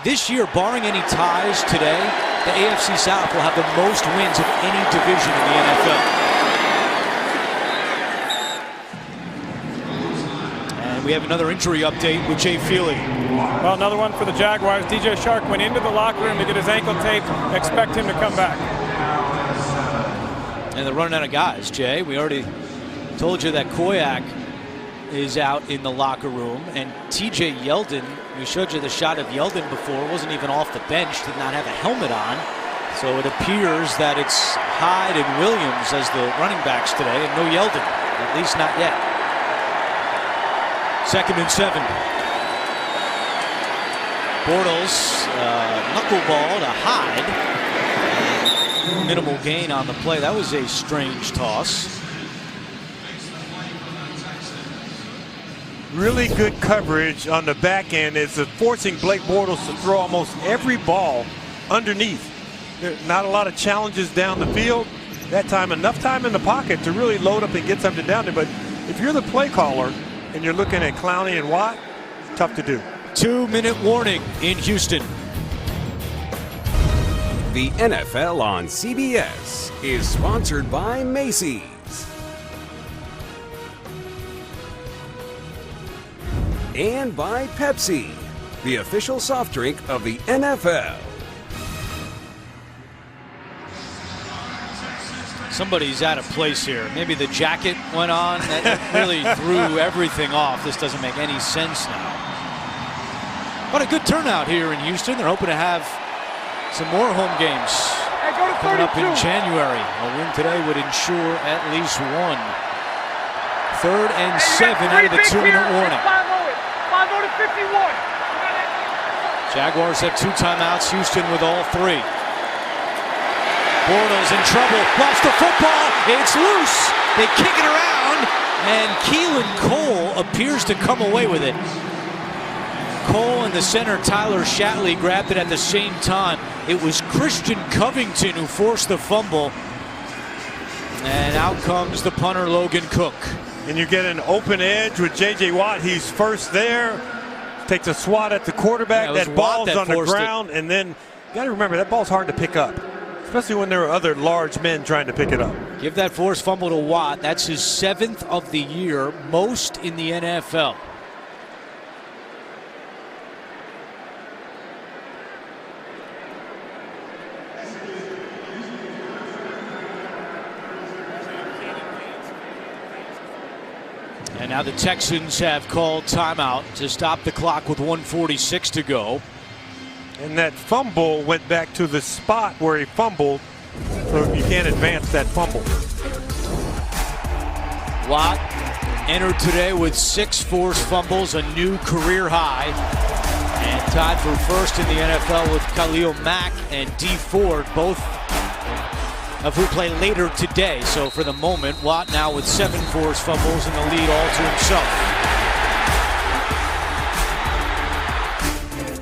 This year, barring any ties today, the AFC South will have the most wins of any division in the NFL. And we have another injury update with Jay Feely. Well, another one for the Jaguars. DJ Chark went into the locker room to get his ankle taped. Expect him to come back. And they're running out of guys, Jay. We already told you that Koyak is out in the locker room, and TJ Yeldon, we showed you the shot of Yeldon before, wasn't even off the bench, did not have a helmet on. So it appears that it's Hyde and Williams as the running backs today, and no Yeldon, at least not yet. 2nd and 7. Bortles knuckleball to Hyde. Minimal gain on the play. That was a strange toss. Really good coverage on the back end is forcing Blake Bortles to throw almost every ball underneath. Not a lot of challenges down the field. That time, enough time in the pocket to really load up and get something down there. But if you're the play caller and you're looking at Clowney and Watt, tough to do. 2-minute warning in Houston. The NFL on CBS is sponsored by Macy's. And by Pepsi, the official soft drink of the NFL. Somebody's out of place here. Maybe the jacket went on. That really threw everything off. This doesn't make any sense now. But a good turnout here in Houston. They're hoping to have some more home games coming up in January. A win today would ensure at least one. 3rd and 7 out of the 2-minute warning. 5-0-51. Jaguars have 2 timeouts. Houston with all 3. Bortles in trouble, lost the football, it's loose, they kick it around, and Keelan Cole appears to come away with it. Cole and the center Tyler Shatley grabbed it at the same time. It was Christian Covington who forced the fumble, and out comes the punter Logan Cook. And you get an open edge with J.J. Watt. He's first there, takes a swat at the quarterback. Yeah, that ball's that on the ground, and then you got to remember that ball's hard to pick up, especially when there are other large men trying to pick it up. Give that forced fumble to Watt. That's his 7th of the year, most in the NFL. And now the Texans have called timeout to stop the clock with 1:46 to go. And that fumble went back to the spot where he fumbled, so you can't advance that fumble. Watt entered today with 6 forced fumbles, a new career high, and tied for first in the NFL with Khalil Mack and Dee Ford, both of who play later today. So for the moment, Watt now with 7 forced fumbles and the lead all to himself.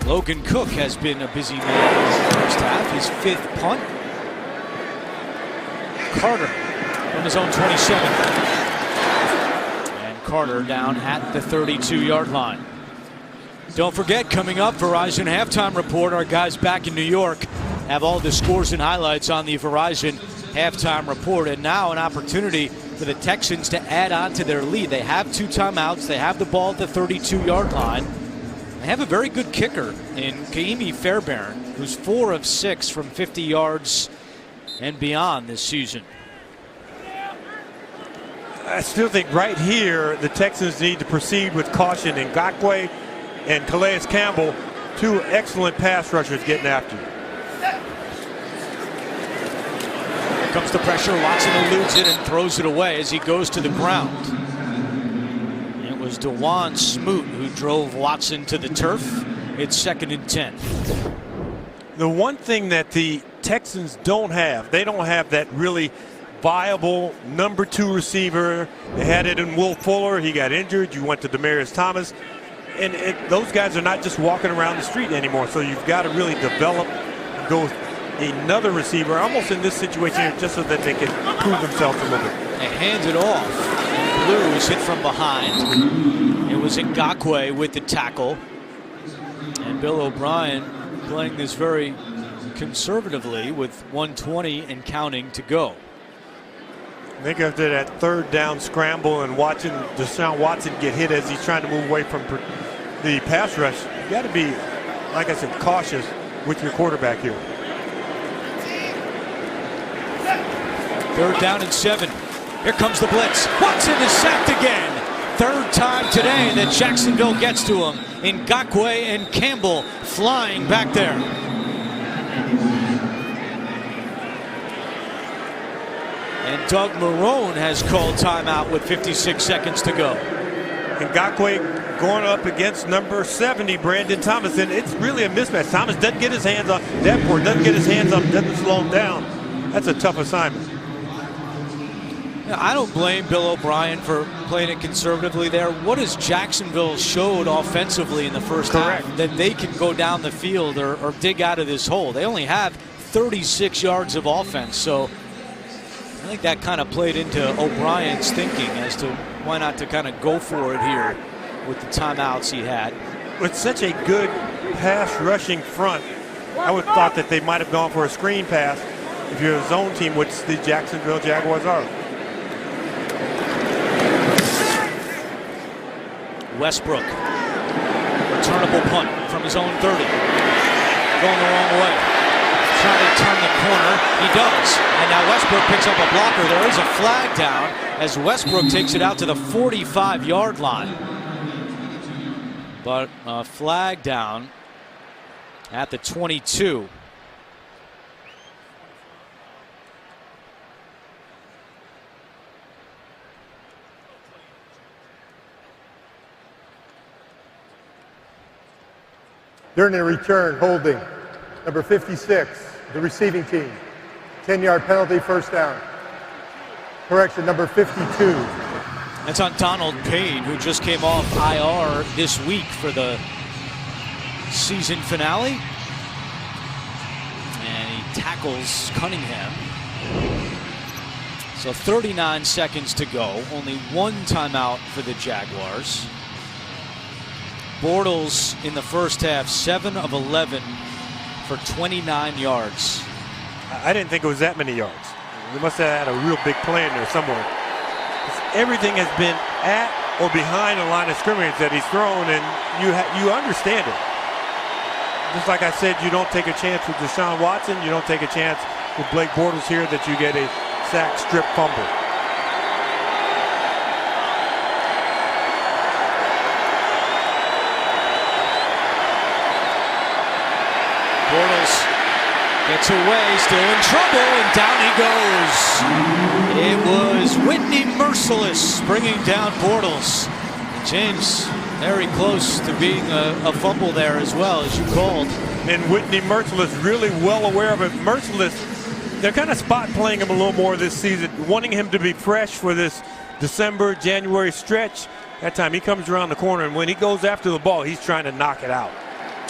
Logan Cook has been a busy man in the first half. His 5th punt. Carter from his own 27. And Carter down at the 32-yard line. Don't forget, coming up, Verizon Halftime Report. Our guys back in New York have all the scores and highlights on the Verizon Halftime Report. And now an opportunity for the Texans to add on to their lead. They have 2 timeouts. They have the ball at the 32-yard line. They have a very good kicker in Kaimi Fairbairn, who's 4 of 6 from 50 yards and beyond this season. I still think right here the Texans need to proceed with caution. Ngakoue and Calais Campbell, 2 excellent pass rushers getting after you. Here comes the pressure. Watson eludes it and throws it away as he goes to the ground. It was DeJuan Smoot who drove Watson to the turf. It's 2nd and 10. The one thing that the Texans don't have, they don't have that really viable number 2 receiver. They had it in Will Fuller. He got injured. You went to Demaryius Thomas. And those guys are not just walking around the street anymore. So you've got to really develop, go with another receiver, almost in this situation here, just so that they can prove themselves a little bit. They hand it off. Blue is hit from behind. It was Ngakoue with the tackle. And Bill O'Brien playing this very conservatively with 1:20 and counting to go. I think after that 3rd down scramble and watching Deshaun Watson get hit as he's trying to move away from the pass rush, you got to be, like I said, cautious with your quarterback here. 3rd down and 7. Here comes the blitz. Watson is sacked again. 3rd time today that Jacksonville gets to him. Ngakoue and Campbell flying back there. And Doug Marrone has called timeout with 56 seconds to go. Ngakoue going up against number 70, Brandon Thomas, and it's really a mismatch. Thomas doesn't get his hands on Davenport, doesn't get his hands on him, doesn't slow him down. That's a tough assignment. I don't blame Bill O'Brien for playing it conservatively there. What has Jacksonville showed offensively in the first half? That they can go down the field or dig out of this hole. They only have 36 yards of offense, so I think that kind of played into O'Brien's thinking as to why not to kind of go for it here with the timeouts he had. With such a good pass rushing front, I would have thought that they might have gone for a screen pass if you're a zone team, which the Jacksonville Jaguars are. Westbrook, returnable punt from his own 30. Going the wrong way. Trying to turn the corner. He does. And now Westbrook picks up a blocker. There is a flag down as Westbrook takes it out to the 45-yard line. But a flag down at the 22. During the return, holding, number 56, the receiving team. 10-yard penalty, first down. Correction, number 52. That's on Donald Payne, who just came off IR this week for the season finale. And he tackles Cunningham. So 39 seconds to go. Only one timeout for the Jaguars. Bortles in the first half, 7 of 11 for 29 yards. I didn't think it was that many yards. They must have had a real big play in there somewhere. Everything has been at or behind the line of scrimmage that he's thrown, and you understand it. Just like I said, you don't take a chance with Deshaun Watson. You don't take a chance with Blake Bortles here that you get a sack, strip, fumble. Bortles gets away, still in trouble, and down he goes. It was Whitney Merciless bringing down Bortles. And James, very close to being a fumble there as well, as you called. And Whitney Merciless really well aware of it. Merciless, they're kind of spot playing him a little more this season, wanting him to be fresh for this December, January stretch. That time he comes around the corner, and when he goes after the ball, he's trying to knock it out.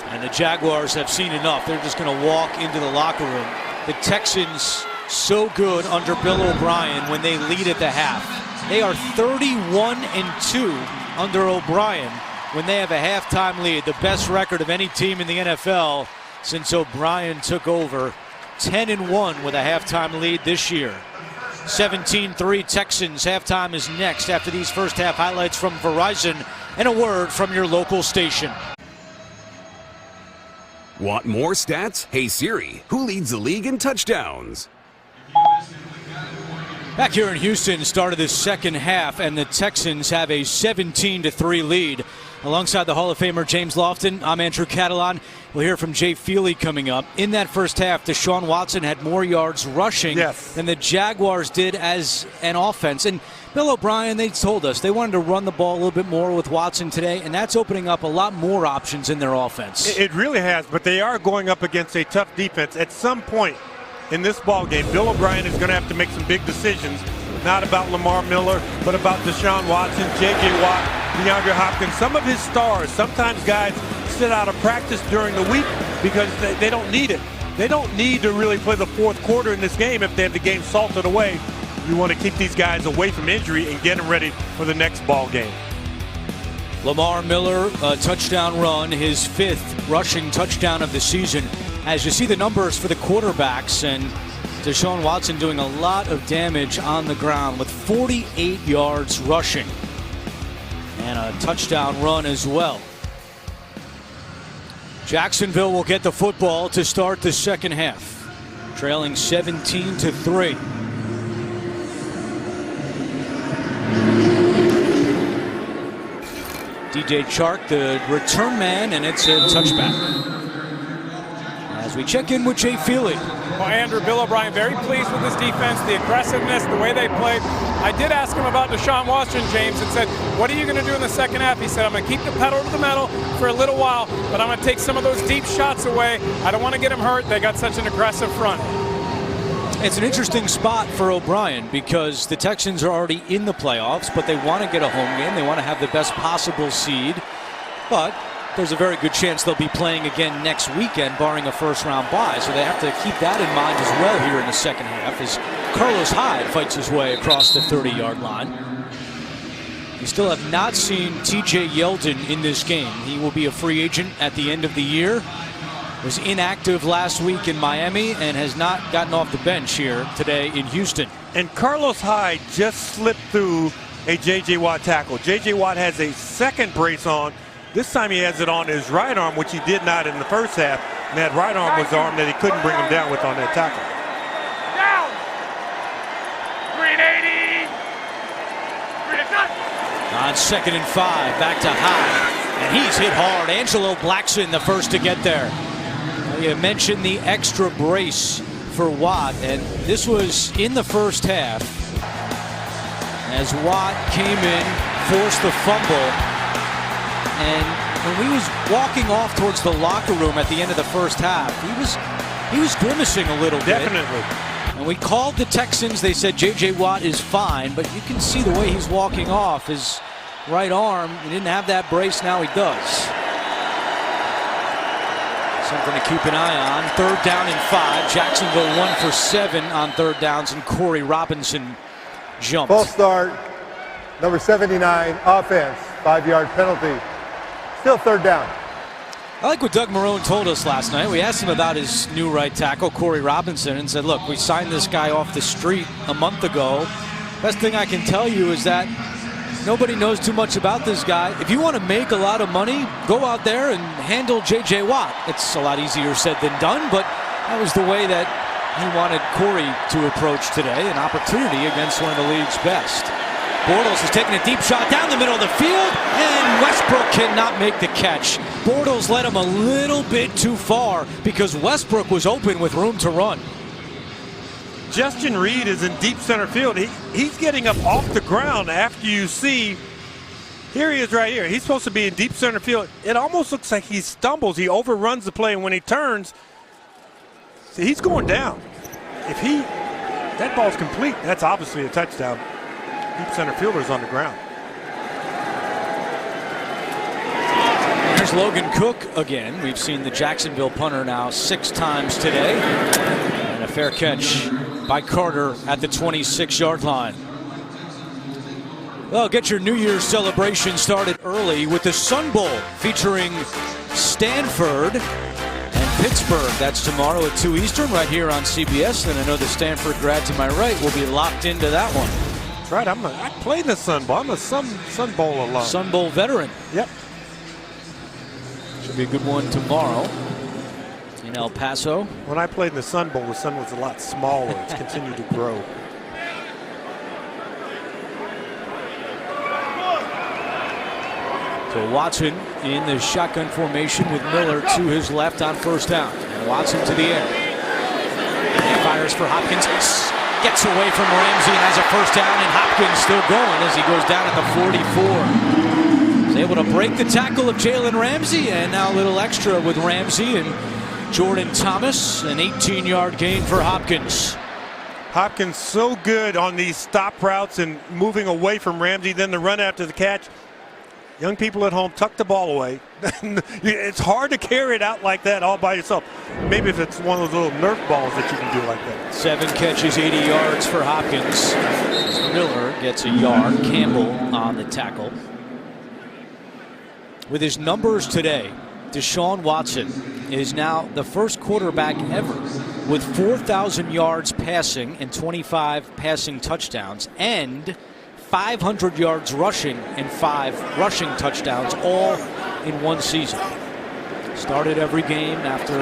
And the Jaguars have seen enough. They're just going to walk into the locker room. The Texans so good under Bill O'Brien when they lead at the half. They are 31-2 under O'Brien when they have a halftime lead. The best record of any team in the NFL since O'Brien took over. 10-1 with a halftime lead this year. 17-3 Texans. Halftime is next after these first half highlights from Verizon and a word from your local station. Want more stats? Hey Siri, who leads the league in touchdowns? Back here in Houston, start of the second half, and the Texans have a 17-3 lead. Alongside the Hall of Famer James Lofton, I'm Andrew Catalan. We'll hear from Jay Feely coming up. In that first half, Deshaun Watson had more yards rushing than the Jaguars did as an offense. And Bill O'Brien, they told us they wanted to run the ball a little bit more with Watson today, and that's opening up a lot more options in their offense. It really has, but they are going up against a tough defense. At some point in this ball game, Bill O'Brien is going to have to make some big decisions, not about Lamar Miller, but about Deshaun Watson, J.J. Watt, DeAndre Hopkins. Some of his stars, sometimes guys sit out of practice during the week because they don't need it. They don't need to really play the fourth quarter in this game if they have the game salted away. You want to keep these guys away from injury and get them ready for the next ball game. Lamar Miller, a touchdown run, his 5th rushing touchdown of the season. As you see the numbers for the quarterbacks, and Deshaun Watson doing a lot of damage on the ground with 48 yards rushing and a touchdown run as well. Jacksonville will get the football to start the second half, trailing 17-3. DJ Chark, the return man, and it's a touchback. As we check in with Jay Feely. Well, Andrew, Bill O'Brien very pleased with his defense, the aggressiveness, the way they played. I did ask him about Deshaun Watson, James, and said, what are you going to do in the second half? He said, I'm going to keep the pedal to the metal for a little while, but I'm going to take some of those deep shots away. I don't want to get him hurt. They got such an aggressive front. It's an interesting spot for O'Brien because the Texans are already in the playoffs, but they want to get a home game. They want to have the best possible seed. But there's a very good chance they'll be playing again next weekend, barring a first-round bye. So they have to keep that in mind as well here in the second half as Carlos Hyde fights his way across the 30-yard line. We still have not seen T.J. Yeldon in this game. He will be a free agent at the end of the year. Was inactive last week in Miami and has not gotten off the bench here today in Houston. And Carlos Hyde just slipped through a J.J. Watt tackle. J.J. Watt has a second brace on. This time he has it on his right arm, which he did not in the first half. And that right arm was the arm that he couldn't bring him down with on that tackle. Down. 380. On 2nd and 5, back to Hyde. And he's hit hard. Angelo Blackson, the first to get there. You mentioned the extra brace for Watt, and this was in the first half as Watt came in, forced the fumble, and when he was walking off towards the locker room at the end of the first half, he was grimacing a little bit. Definitely. And we called the Texans. They said J.J. Watt is fine, but you can see the way he's walking off. His right arm, he didn't have that brace, now he does. Something to keep an eye on. 3rd down and 5. Jacksonville 1 for 7 on 3rd downs, and Corey Robinson jumped. False start, number 79, offense, 5-yard penalty. Still 3rd down. I like what Doug Marrone told us last night. We asked him about his new right tackle, Corey Robinson, and said, look, we signed this guy off the street a month ago. Best thing I can tell you is that nobody knows too much about this guy. If you want to make a lot of money, go out there and handle J.J. Watt. It's a lot easier said than done, but that was the way that he wanted Corey to approach today, an opportunity against one of the league's best. Bortles is taking a deep shot down the middle of the field, and Westbrook cannot make the catch. Bortles led him a little bit too far because Westbrook was open with room to run. Justin Reed is in deep center field. He's getting up off the ground after you see. Here he is right here. He's supposed to be in deep center field. It almost looks like he stumbles. He overruns the play, and when he turns, see, he's going down. If that ball's complete, that's obviously a touchdown. Deep center fielder's on the ground. Here's Logan Cook again. We've seen the Jacksonville punter now 6 times today. And a fair catch by Carter at the 26-yard line. Well, get your New Year's celebration started early with the Sun Bowl featuring Stanford and Pittsburgh. That's tomorrow at 2 Eastern right here on CBS. And I know the Stanford grad to my right will be locked into that one. That's right. I played in the Sun Bowl. I'm a Sun Bowl alum. Sun Bowl veteran. Yep. Should be a good one tomorrow in El Paso. When I played in the Sun Bowl, the sun was a lot smaller. It's continued to grow. So Watson in the shotgun formation with Miller to his left on 1st down. And Watson to the air. And he fires for Hopkins. Gets away from Ramsey and has a 1st down, and Hopkins still going as he goes down at the 44. He's able to break the tackle of Jalen Ramsey, and now a little extra with Ramsey and Jordan Thomas. An 18-yard gain for Hopkins. Hopkins so good on these stop routes and moving away from Ramsey, then the run after the catch. Young people at home, tuck the ball away. It's hard to carry it out like that all by yourself. Maybe if it's one of those little Nerf balls that you can do like that. 7 catches, 80 yards for Hopkins. Miller gets a yard. Campbell on the tackle. With his numbers today, Deshaun Watson is now the first quarterback ever with 4,000 yards passing and 25 passing touchdowns, and 500 yards rushing and 5 rushing touchdowns, all in one season. Started every game after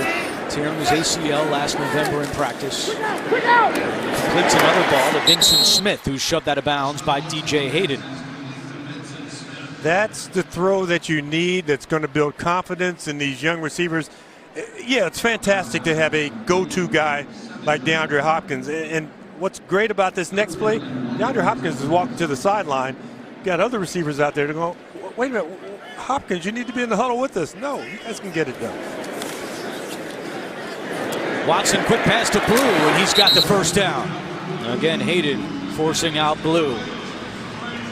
tearing his ACL last November in practice. Completes another ball to Vincent Smith, who shoved out of bounds by DJ Hayden. That's the throw that you need that's going to build confidence in these young receivers. Yeah, it's fantastic to have a go-to guy like DeAndre Hopkins. And what's great about this next play, DeAndre Hopkins is walking to the sideline. Got other receivers out there to go, wait a minute, Hopkins, you need to be in the huddle with us. No, you guys can get it done. Watson, quick pass to Blue, and he's got the first down. Again, Hayden forcing out Blue.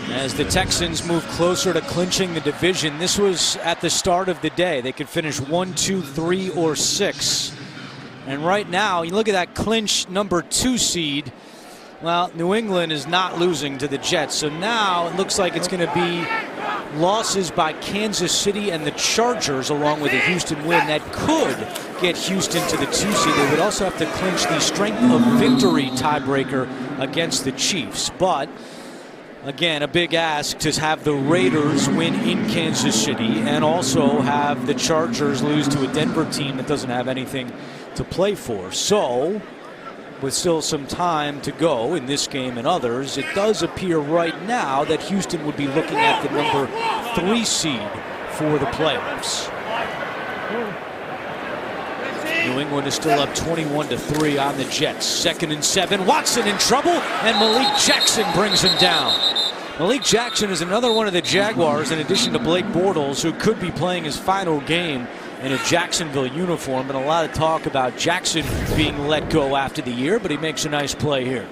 As the Texans move closer to clinching the division, this was at the start of the day. They could finish 1, 2, 3, or 6. And right now, you look at that clinch number 2 seed. Well, New England is not losing to the Jets. So now it looks like it's going to be losses by Kansas City and the Chargers along with a Houston win that could get Houston to the 2 seed. They would also have to clinch the strength of victory tiebreaker against the Chiefs. But again, a big ask to have the Raiders win in Kansas City and also have the Chargers lose to a Denver team that doesn't have anything to play for. So with still some time to go in this game and others, it does appear right now that Houston would be looking at the number 3 seed for the playoffs. New England is still up 21-3 on the Jets. 2nd and 7. Watson in trouble, and Malik Jackson brings him down. Malik Jackson is another one of the Jaguars, in addition to Blake Bortles, who could be playing his final game in a Jacksonville uniform. And a lot of talk about Jackson being let go after the year, but he makes a nice play here.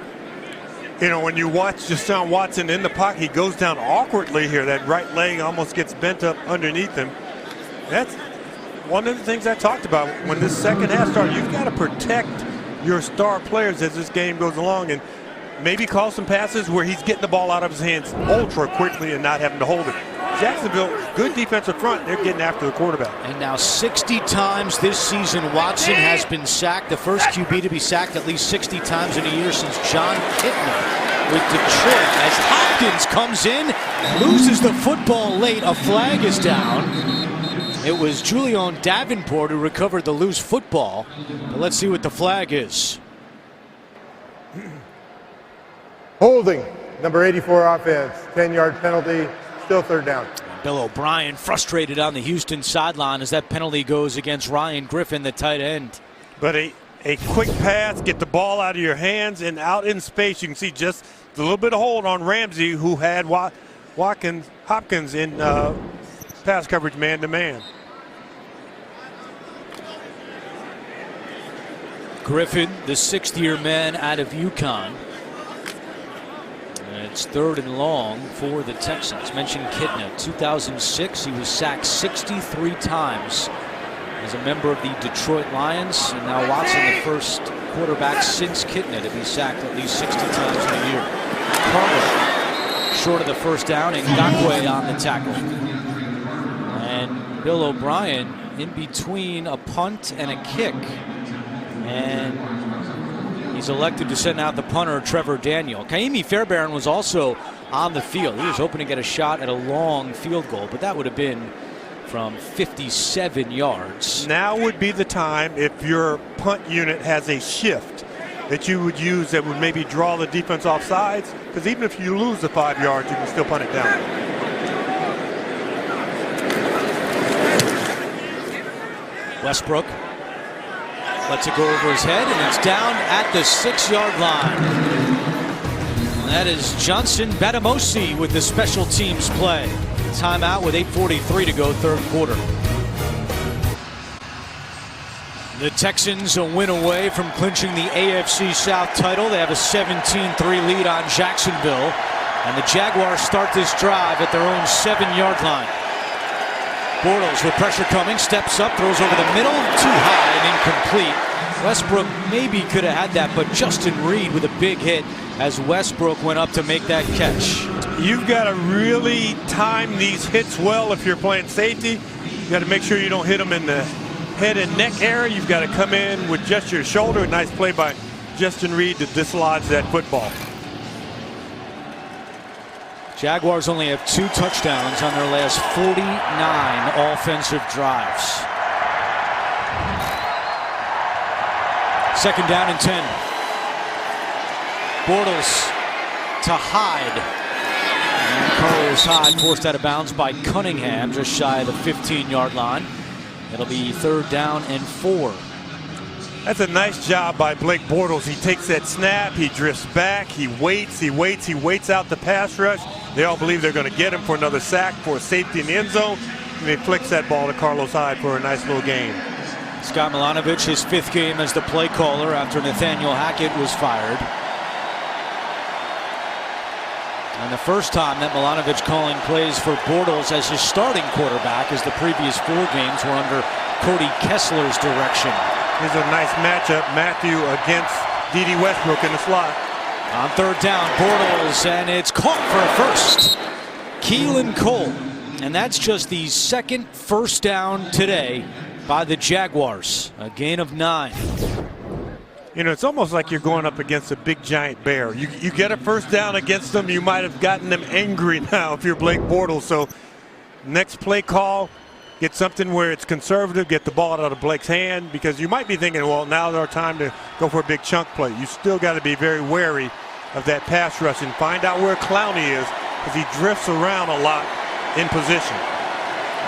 You know, when you watch Deshaun Watson in the pocket, he goes down awkwardly here. That right leg almost gets bent up underneath him. That's one of the things I talked about when this second half started. You've got to protect your star players as this game goes along, and maybe call some passes where he's getting the ball out of his hands ultra quickly and not having to hold it. Jacksonville, good defensive front. They're getting after the quarterback. And now 60 times this season Watson has been sacked. The first QB to be sacked at least 60 times in a year since John Kitna with Detroit. As Hopkins comes in, loses the football late. A flag is down. It was Julian Davenport who recovered the loose football. But let's see what the flag is. Holding, number 84 offense, 10-yard penalty, still 3rd down. Bill O'Brien frustrated on the Houston sideline as that penalty goes against Ryan Griffin, the tight end. But a quick pass, get the ball out of your hands and out in space. You can see just a little bit of hold on Ramsey, who had Hopkins in pass coverage man-to-man. Griffin, the 6th-year man out of UConn. And it's 3rd and long for the Texans. Mentioned Kitna. 2006, he was sacked 63 times as a member of the Detroit Lions. And now Watson, the first quarterback since Kitna to be sacked at least 60 times in a year. Carter short of the first down, and Ngakwe on the tackle. And Bill O'Brien in between a punt and a kick. And he's elected to send out the punter, Trevor Daniel. Kaimi Fairbairn was also on the field. He was hoping to get a shot at a long field goal, but that would have been from 57 yards. Now would be the time, if your punt unit has a shift that you would use that would maybe draw the defense off sides, because even if you lose the 5 yards, you can still punt it down. Westbrook lets it go over his head, and it's down at the 6-yard line. That is Johnson Batamosi with the special teams play. Timeout with 8:43 to go, 3rd quarter. The Texans a win away from clinching the AFC South title. They have a 17-3 lead on Jacksonville. And the Jaguars start this drive at their own 7-yard line. Bortles with pressure coming, steps up, throws over the middle, too high and incomplete. Westbrook maybe could have had that, but Justin Reed with a big hit as Westbrook went up to make that catch. You've got to really time these hits well if you're playing safety. You got to make sure you don't hit them in the head and neck area. You've got to come in with just your shoulder. Nice play by Justin Reed to dislodge that football. Jaguars only have 2 touchdowns on their last 49 offensive drives. 2nd down and 10. Bortles to Hyde. And Carlos Hyde forced out of bounds by Cunningham just shy of the 15-yard line. It'll be 3rd down and 4. That's a nice job by Blake Bortles. He takes that snap, he drifts back, he waits out the pass rush. They all believe they're going to get him for another sack, for a safety in the end zone, and he flicks that ball to Carlos Hyde for a nice little gain. Scott Milanovic, his 5th game as the play caller after Nathaniel Hackett was fired. And the first time that Milanovic calling plays for Bortles as his starting quarterback, as the previous 4 games were under Cody Kessler's direction. Here's a nice matchup. Matthew against D.D. Westbrook in the slot. On 3rd down, Bortles, and it's caught for a first. Keelan Cole. And that's just the 2nd first down today by the Jaguars. A gain of 9. You know, it's almost like you're going up against a big giant bear. You get a first down against them, you might have gotten them angry now if you're Blake Bortles. So next play call, get something where it's conservative, get the ball out of Blake's hand, because you might be thinking, well, now's our time to go for a big chunk play. You still got to be very wary of that pass rush and find out where Clowney is, because he drifts around a lot in position.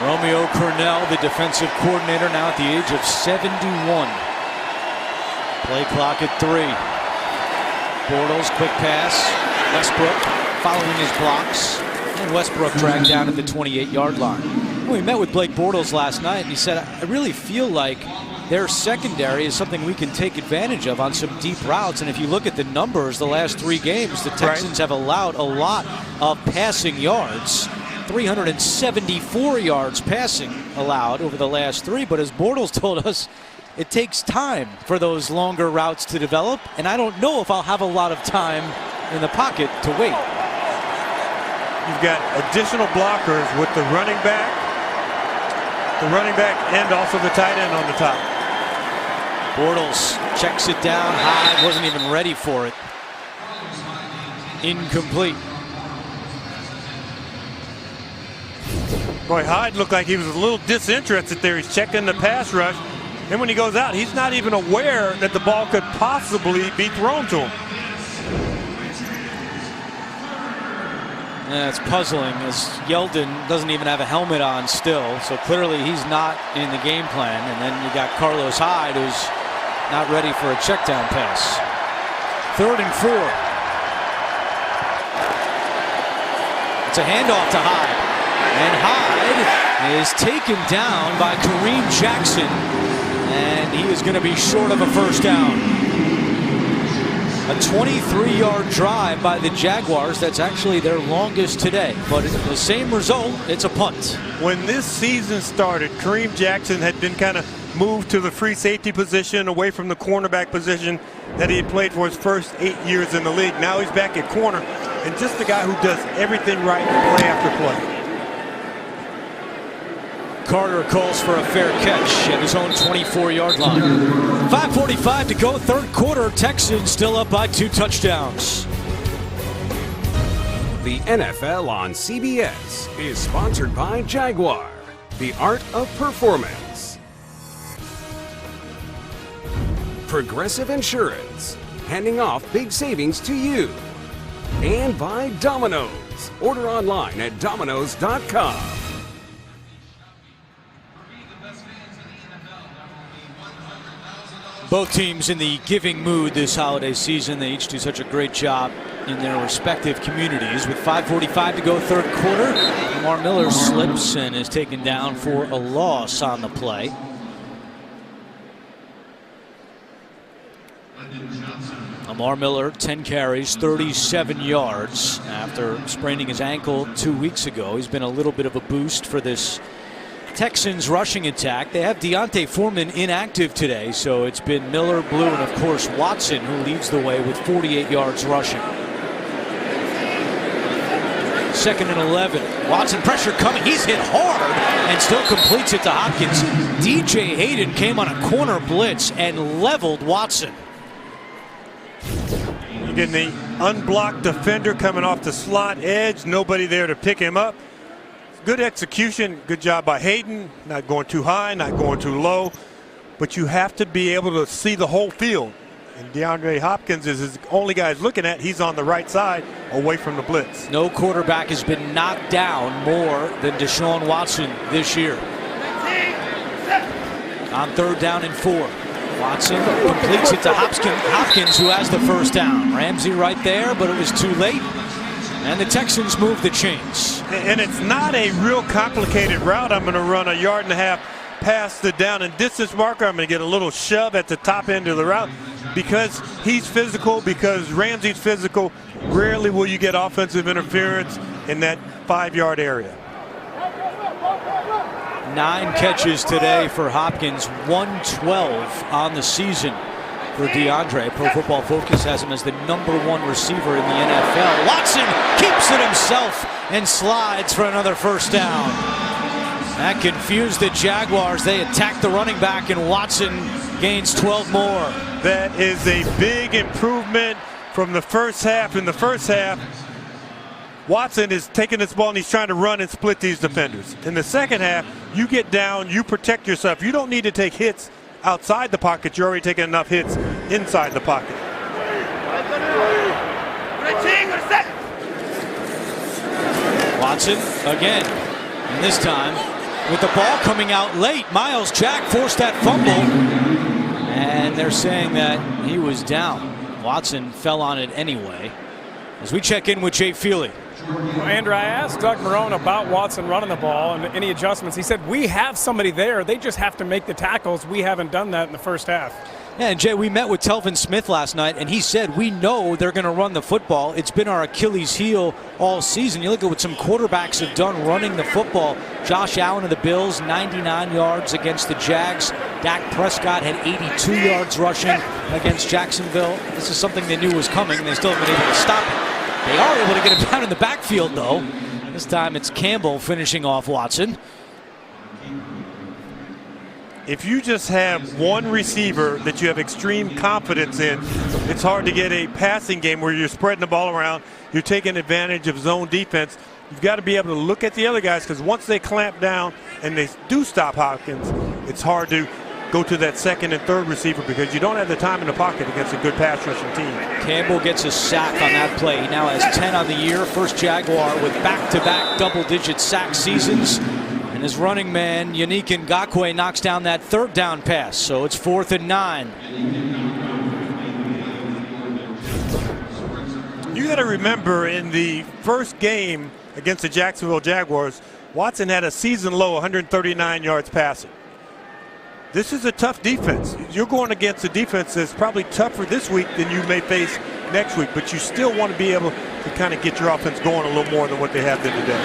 Romeo Cornell, the defensive coordinator, now at the age of 71. Play clock at 3. Bortles, quick pass. Westbrook following his blocks. And Westbrook dragged down at the 28-yard line. We met with Blake Bortles last night, and he said, I really feel like their secondary is something we can take advantage of on some deep routes. And if you look at the numbers, the last 3 games, the Texans have allowed a lot of passing yards. 374 yards passing allowed over the last 3. But as Bortles told us, it takes time for those longer routes to develop, and I don't know if I'll have a lot of time in the pocket to wait. You've got additional blockers with the running back and also the tight end on the top. Bortles checks it down. Hyde wasn't even ready for it. Incomplete. Boy, Hyde looked like he was a little disinterested there. He's checking the pass rush. Then when he goes out, he's not even aware that the ball could possibly be thrown to him. Yeah, it's puzzling as Yeldon doesn't even have a helmet on still, so clearly he's not in the game plan. And then you got Carlos Hyde, who's not ready for a check down pass. 3rd and 4. It's a handoff to Hyde, and Hyde is taken down by Kareem Jackson. And he is going to be short of a first down. A 23-yard drive by the Jaguars. That's actually their longest today. But it's the same result. It's a punt. When this season started, Kareem Jackson had been kind of moved to the free safety position, away from the cornerback position that he had played for his first 8 years in the league. Now he's back at corner, and just the guy who does everything right play after play. Carter calls for a fair catch at his own 24-yard line. 5:45 to go, 3rd quarter. Texans still up by 2 touchdowns. The NFL on CBS is sponsored by Jaguar, the art of performance. Progressive Insurance, handing off big savings to you. And by Domino's. Order online at Domino's.com. Both teams in the giving mood this holiday season. They each do such a great job in their respective communities. With 5:45 to go, 3rd quarter, Lamar Miller slips and is taken down for a loss on the play. Lamar Miller, 10 carries, 37 yards after spraining his ankle 2 weeks ago. He's been a little bit of a boost for this Texans rushing attack. They have Deontay Foreman inactive today, so it's been Miller, Blue, and of course Watson who leads the way with 48 yards rushing. 2nd and 11. Watson pressure coming. He's hit hard and still completes it to Hopkins. DJ Hayden came on a corner blitz and leveled Watson. You're getting the unblocked defender coming off the slot edge. Nobody there to pick him up. Good execution. Good job by Hayden. Not going too high, not going too low. But you have to be able to see the whole field. And DeAndre Hopkins is his only guy looking at. He's on the right side away from the blitz. No quarterback has been knocked down more than Deshaun Watson this year. on 3rd down and 4. Watson completes it to Hopkins, who has the first down. Ramsey right there, but it was too late. And the Texans move the chains. And it's not a real complicated route. I'm going to run a 1.5 yard past the down and distance marker. I'm going to get a little shove at the top end of the route. Because he's physical, because Ramsey's physical, rarely will you get offensive interference in that 5-yard area. 9 catches today for Hopkins, 112 on the season for DeAndre. Pro Football Focus has him as the #1 receiver in the NFL. Watson keeps it himself and slides for another first down. That confused the Jaguars. They attacked the running back, and Watson gains 12 more. That is a big improvement from the first half. In the first half, Watson is taking this ball and he's trying to run and split these defenders. In the second half, you get down, you protect yourself. You don't need to take hits outside the pocket. You're already taking enough hits inside the pocket. Watson again, and this time with the ball coming out late. Miles Jack forced that fumble, and they're saying that he was down. Watson fell on it anyway. As we check in with Jay Feely. Well, Andrew, I asked Doug Marrone about Watson running the ball and any adjustments. He said, we have somebody there. They just have to make the tackles. We haven't done that in the first half. Yeah, and Jay, we met with Telvin Smith last night, and he said, we know they're going to run the football. It's been our Achilles heel all season. You look at what some quarterbacks have done running the football. Josh Allen of the Bills, 99 yards against the Jags. Dak Prescott had 82 yards rushing against Jacksonville. This is something they knew was coming, and they still haven't been able to stop it. They are able to get him down in the backfield, though. This time it's Campbell finishing off Watson. If you just have one receiver that you have extreme confidence in, it's hard to get a passing game where you're spreading the ball around, you're taking advantage of zone defense. You've got to be able to look at the other guys, because once they clamp down and they do stop Hopkins, it's hard to go to that second and third receiver because you don't have the time in the pocket against a good pass rushing team. Campbell gets a sack on that play. He now has 10 on the year. First Jaguar with back-to-back double-digit sack seasons. And his running man, Yannick Ngakoue, knocks down that 3rd down pass. So it's 4th and 9. You got to remember, in the first game against the Jacksonville Jaguars, Watson had a season low 139 yards passing. This is a tough defense. You're going against a defense that's probably tougher this week than you may face next week, but you still want to be able to kind of get your offense going a little more than what they have been today.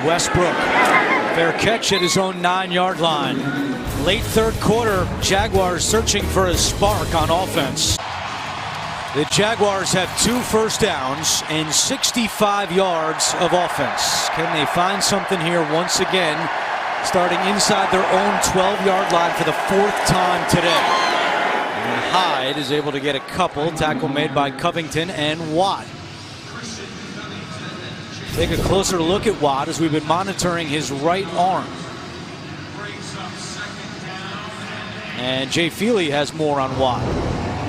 Westbrook, fair catch at his own 9-yard line. Late 3rd quarter, Jaguars searching for a spark on offense. The Jaguars have 2 first downs and 65 yards of offense. Can they find something here once again, starting inside their own 12-yard line for the 4th time today? And Hyde is able to get a couple. Tackle made by Covington and Watt. Take a closer look at Watt as we've been monitoring his right arm. And Jay Feely has more on Watt.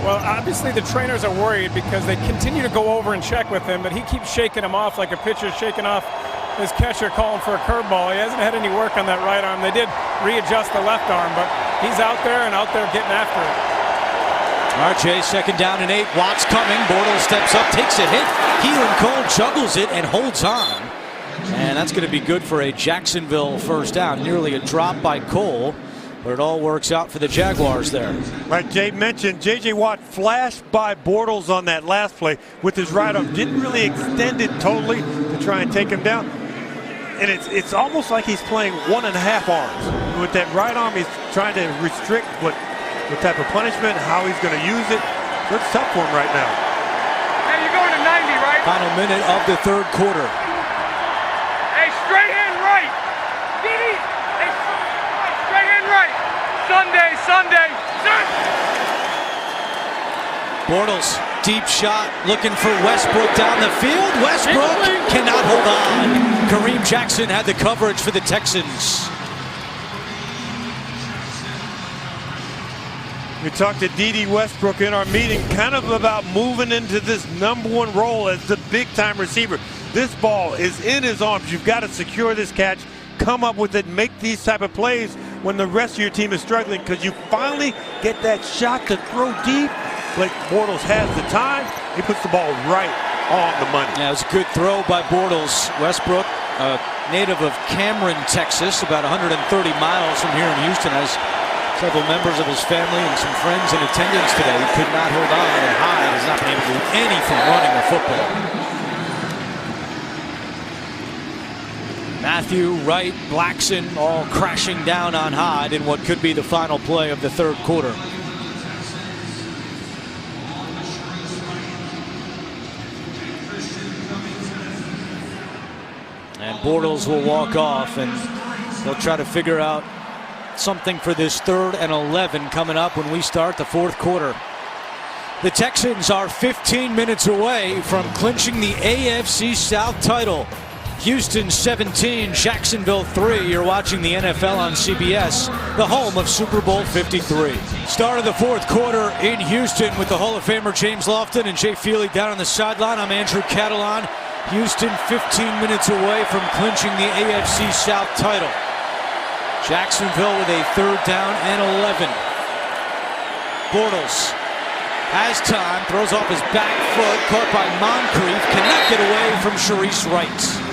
Well, obviously the trainers are worried because they continue to go over and check with him, but he keeps shaking him off like a pitcher shaking off his catcher calling for a curveball. He hasn't had any work on that right arm. They did readjust the left arm, but he's out there getting after it. All right, Jay, 2nd down and 8. Watt's coming. Bortles steps up, takes a hit. Keelan Cole juggles it and holds on. And that's going to be good for a Jacksonville first down. Nearly a drop by Cole. But it all works out for the Jaguars there. Like Jay mentioned, J.J. Watt flashed by Bortles on that last play with his right arm. Didn't really extend it totally to try and take him down. And it's almost like he's playing 1.5 arms. With that right arm, he's trying to restrict what type of punishment, how he's going to use it. So it's tough for him right now. Hey, you're going to 90, right? Final minute of the 3rd quarter. Hey, straight hand right. Didi. Hey, straight hand right. Sunday. Bortles, deep shot, looking for Westbrook down the field. Westbrook cannot hold on. Kareem Jackson had the coverage for the Texans. We talked to Dede Westbrook in our meeting kind of about moving into this #1 role as the big-time receiver. This ball is in his arms. You've got to secure this catch, come up with it, make these type of plays when the rest of your team is struggling, because you finally get that shot to throw deep. Blake Bortles has the time. He puts the ball right on the money. Yeah, it was a good throw by Bortles. Westbrook, a native of Cameron, Texas, about 130 miles from here in Houston, has several members of his family and some friends in attendance today. He could not hold on, and Hyde has not been able to do anything running the football. Matthew, Wright, Blackson all crashing down on Hyde in what could be the final play of the third quarter. And Bortles will walk off, and they'll try to figure out something for this 3rd and 11 coming up when we start the fourth quarter. The Texans are 15 minutes away from clinching the AFC South title. Houston 17, Jacksonville 3. You're watching the NFL on CBS, the home of Super Bowl 53. Start of the fourth quarter in Houston with the Hall of Famer James Lofton and Jay Feely down on the sideline. I'm Andrew Catalan. Houston 15 minutes away from clinching the AFC South title. Jacksonville with a 3rd down and 11. Bortles has time, throws off his back foot, caught by Moncrief, cannot get away from Sharice Wright.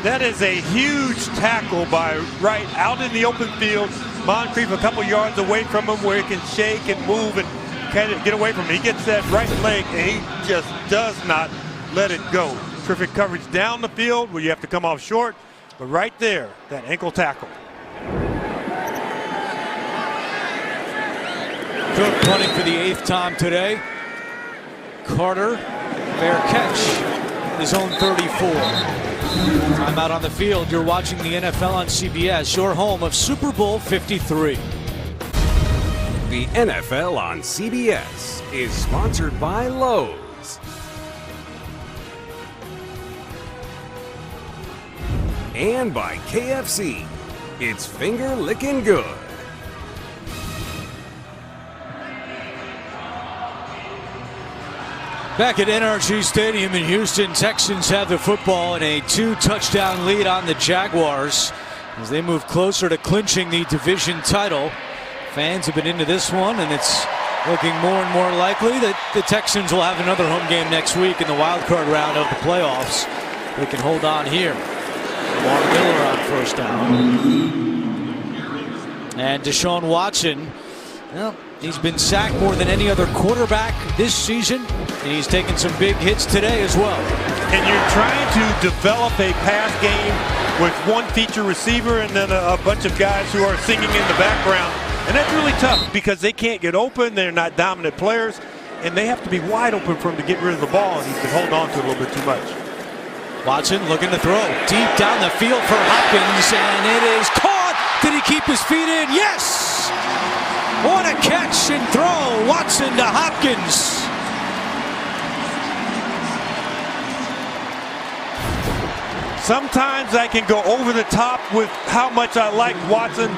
That is a huge tackle by Wright out in the open field. Moncrief a couple yards away from him where he can shake and move and kind of get away from him. He gets that right leg and he just does not let it go. Terrific coverage down the field where you have to come off short, but right there, that ankle tackle. Cook punting for the 8th time today. Carter, fair catch, his own 34. Timeout on the field. You're watching the NFL on CBS, your home of Super Bowl 53. The NFL on CBS is sponsored by Lowe's. And by KFC. It's finger licking good. Back at NRG Stadium in Houston, Texans have the football and a 2-touchdown lead on the Jaguars as they move closer to clinching the division title. Fans have been into this one, and it's looking more and more likely that the Texans will have another home game next week in the wild card round of the playoffs. They can hold on here. Lamar Miller on 1st down. And Deshaun Watson, well, he's been sacked more than any other quarterback this season, and he's taken some big hits today as well. And you're trying to develop a pass game with one feature receiver and then a bunch of guys who are singing in the background. And that's really tough because they can't get open. They're not dominant players, and they have to be wide open for him to get rid of the ball, and he's been holding on to it a little bit too much. Watson looking to throw deep down the field for Hopkins, and it is caught. Did he keep his feet in? Yes! What a catch and throw. Watson to Hopkins. Sometimes I can go over the top with how much I like Watson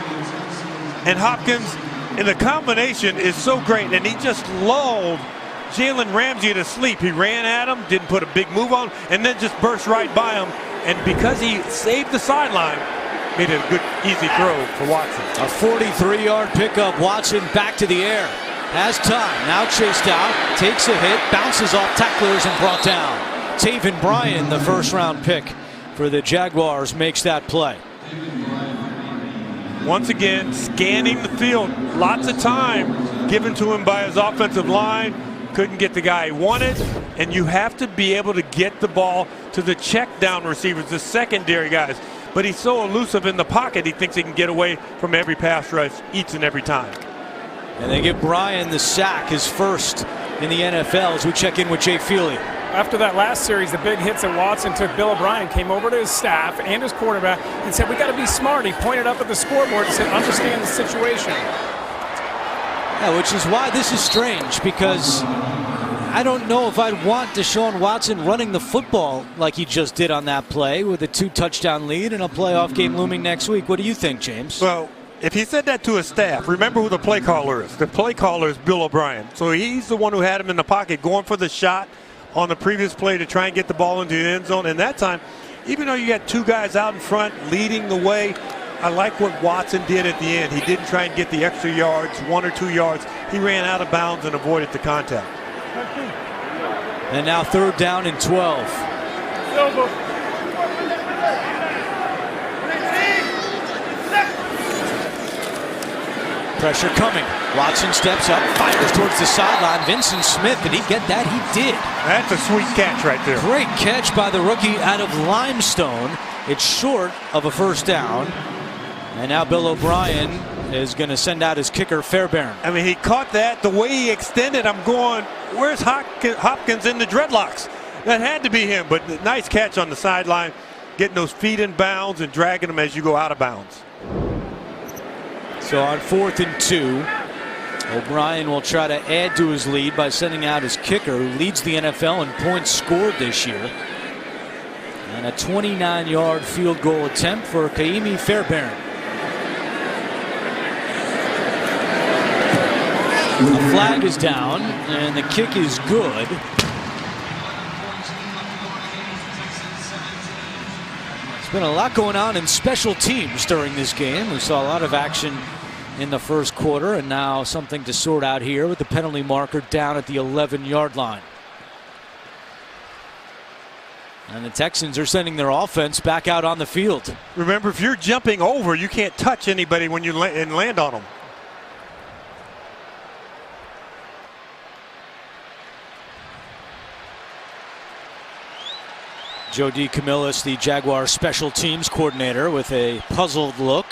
and Hopkins, and the combination is so great, and he just lulled Jalen Ramsey to sleep. He ran at him, didn't put a big move on, and then just burst right by him, and because he saved the sideline, made it a good, easy throw for Watson. A 43-yard pickup. Watson back to the air. Has time. Now chased out. Takes a hit. Bounces off tacklers and brought down. Taven Bryan, the first-round pick for the Jaguars, makes that play. Once again, scanning the field. Lots of time given to him by his offensive line. Couldn't get the guy he wanted, and you have to be able to get the ball to the check down receivers, the secondary guys. But he's so elusive in the pocket, he thinks he can get away from every pass rush each and every time. And they give Bryan the sack, his first in the NFL, as we check in with Jay Feely. After that last series, the big hits that Watson took, Bill O'Brien came over to his staff and his quarterback and said, we got to be smart. He pointed up at the scoreboard and said, understand the situation. Yeah, which is why this is strange, because I don't know if I'd want Deshaun Watson running the football like he just did on that play with a 2-touchdown lead and a playoff game looming next week. What do you think, James? Well, if he said that to his staff, remember who the play caller is. The play caller is Bill O'Brien. So he's the one who had him in the pocket going for the shot on the previous play to try and get the ball into the end zone. And that time, even though you got two guys out in front leading the way, I like what Watson did at the end. He didn't try and get the extra yards, 1 or 2 yards. He ran out of bounds and avoided the contact. And now 3rd down and 12. Pressure coming. Watson steps up, fires towards the sideline. Vincent Smith, did he get that? He did. That's a sweet catch right there. Great catch by the rookie out of Limestone. It's short of a 1st down. And now Bill O'Brien is going to send out his kicker, Fairbairn. I mean, he caught that. The way he extended, I'm going, where's Hopkins in the dreadlocks? That had to be him, but nice catch on the sideline, getting those feet in bounds and dragging them as you go out of bounds. So on 4th and 2, O'Brien will try to add to his lead by sending out his kicker, who leads the NFL in points scored this year. And a 29-yard field goal attempt for Kaimi Fairbairn. The flag is down, and the kick is good. There's been a lot going on in special teams during this game. We saw a lot of action in the 1st quarter, and now something to sort out here with the penalty marker down at the 11-yard line. And the Texans are sending their offense back out on the field. Remember, if you're jumping over, you can't touch anybody when you land on them. Joe DeCamillis, the Jaguars special teams coordinator, with a puzzled look.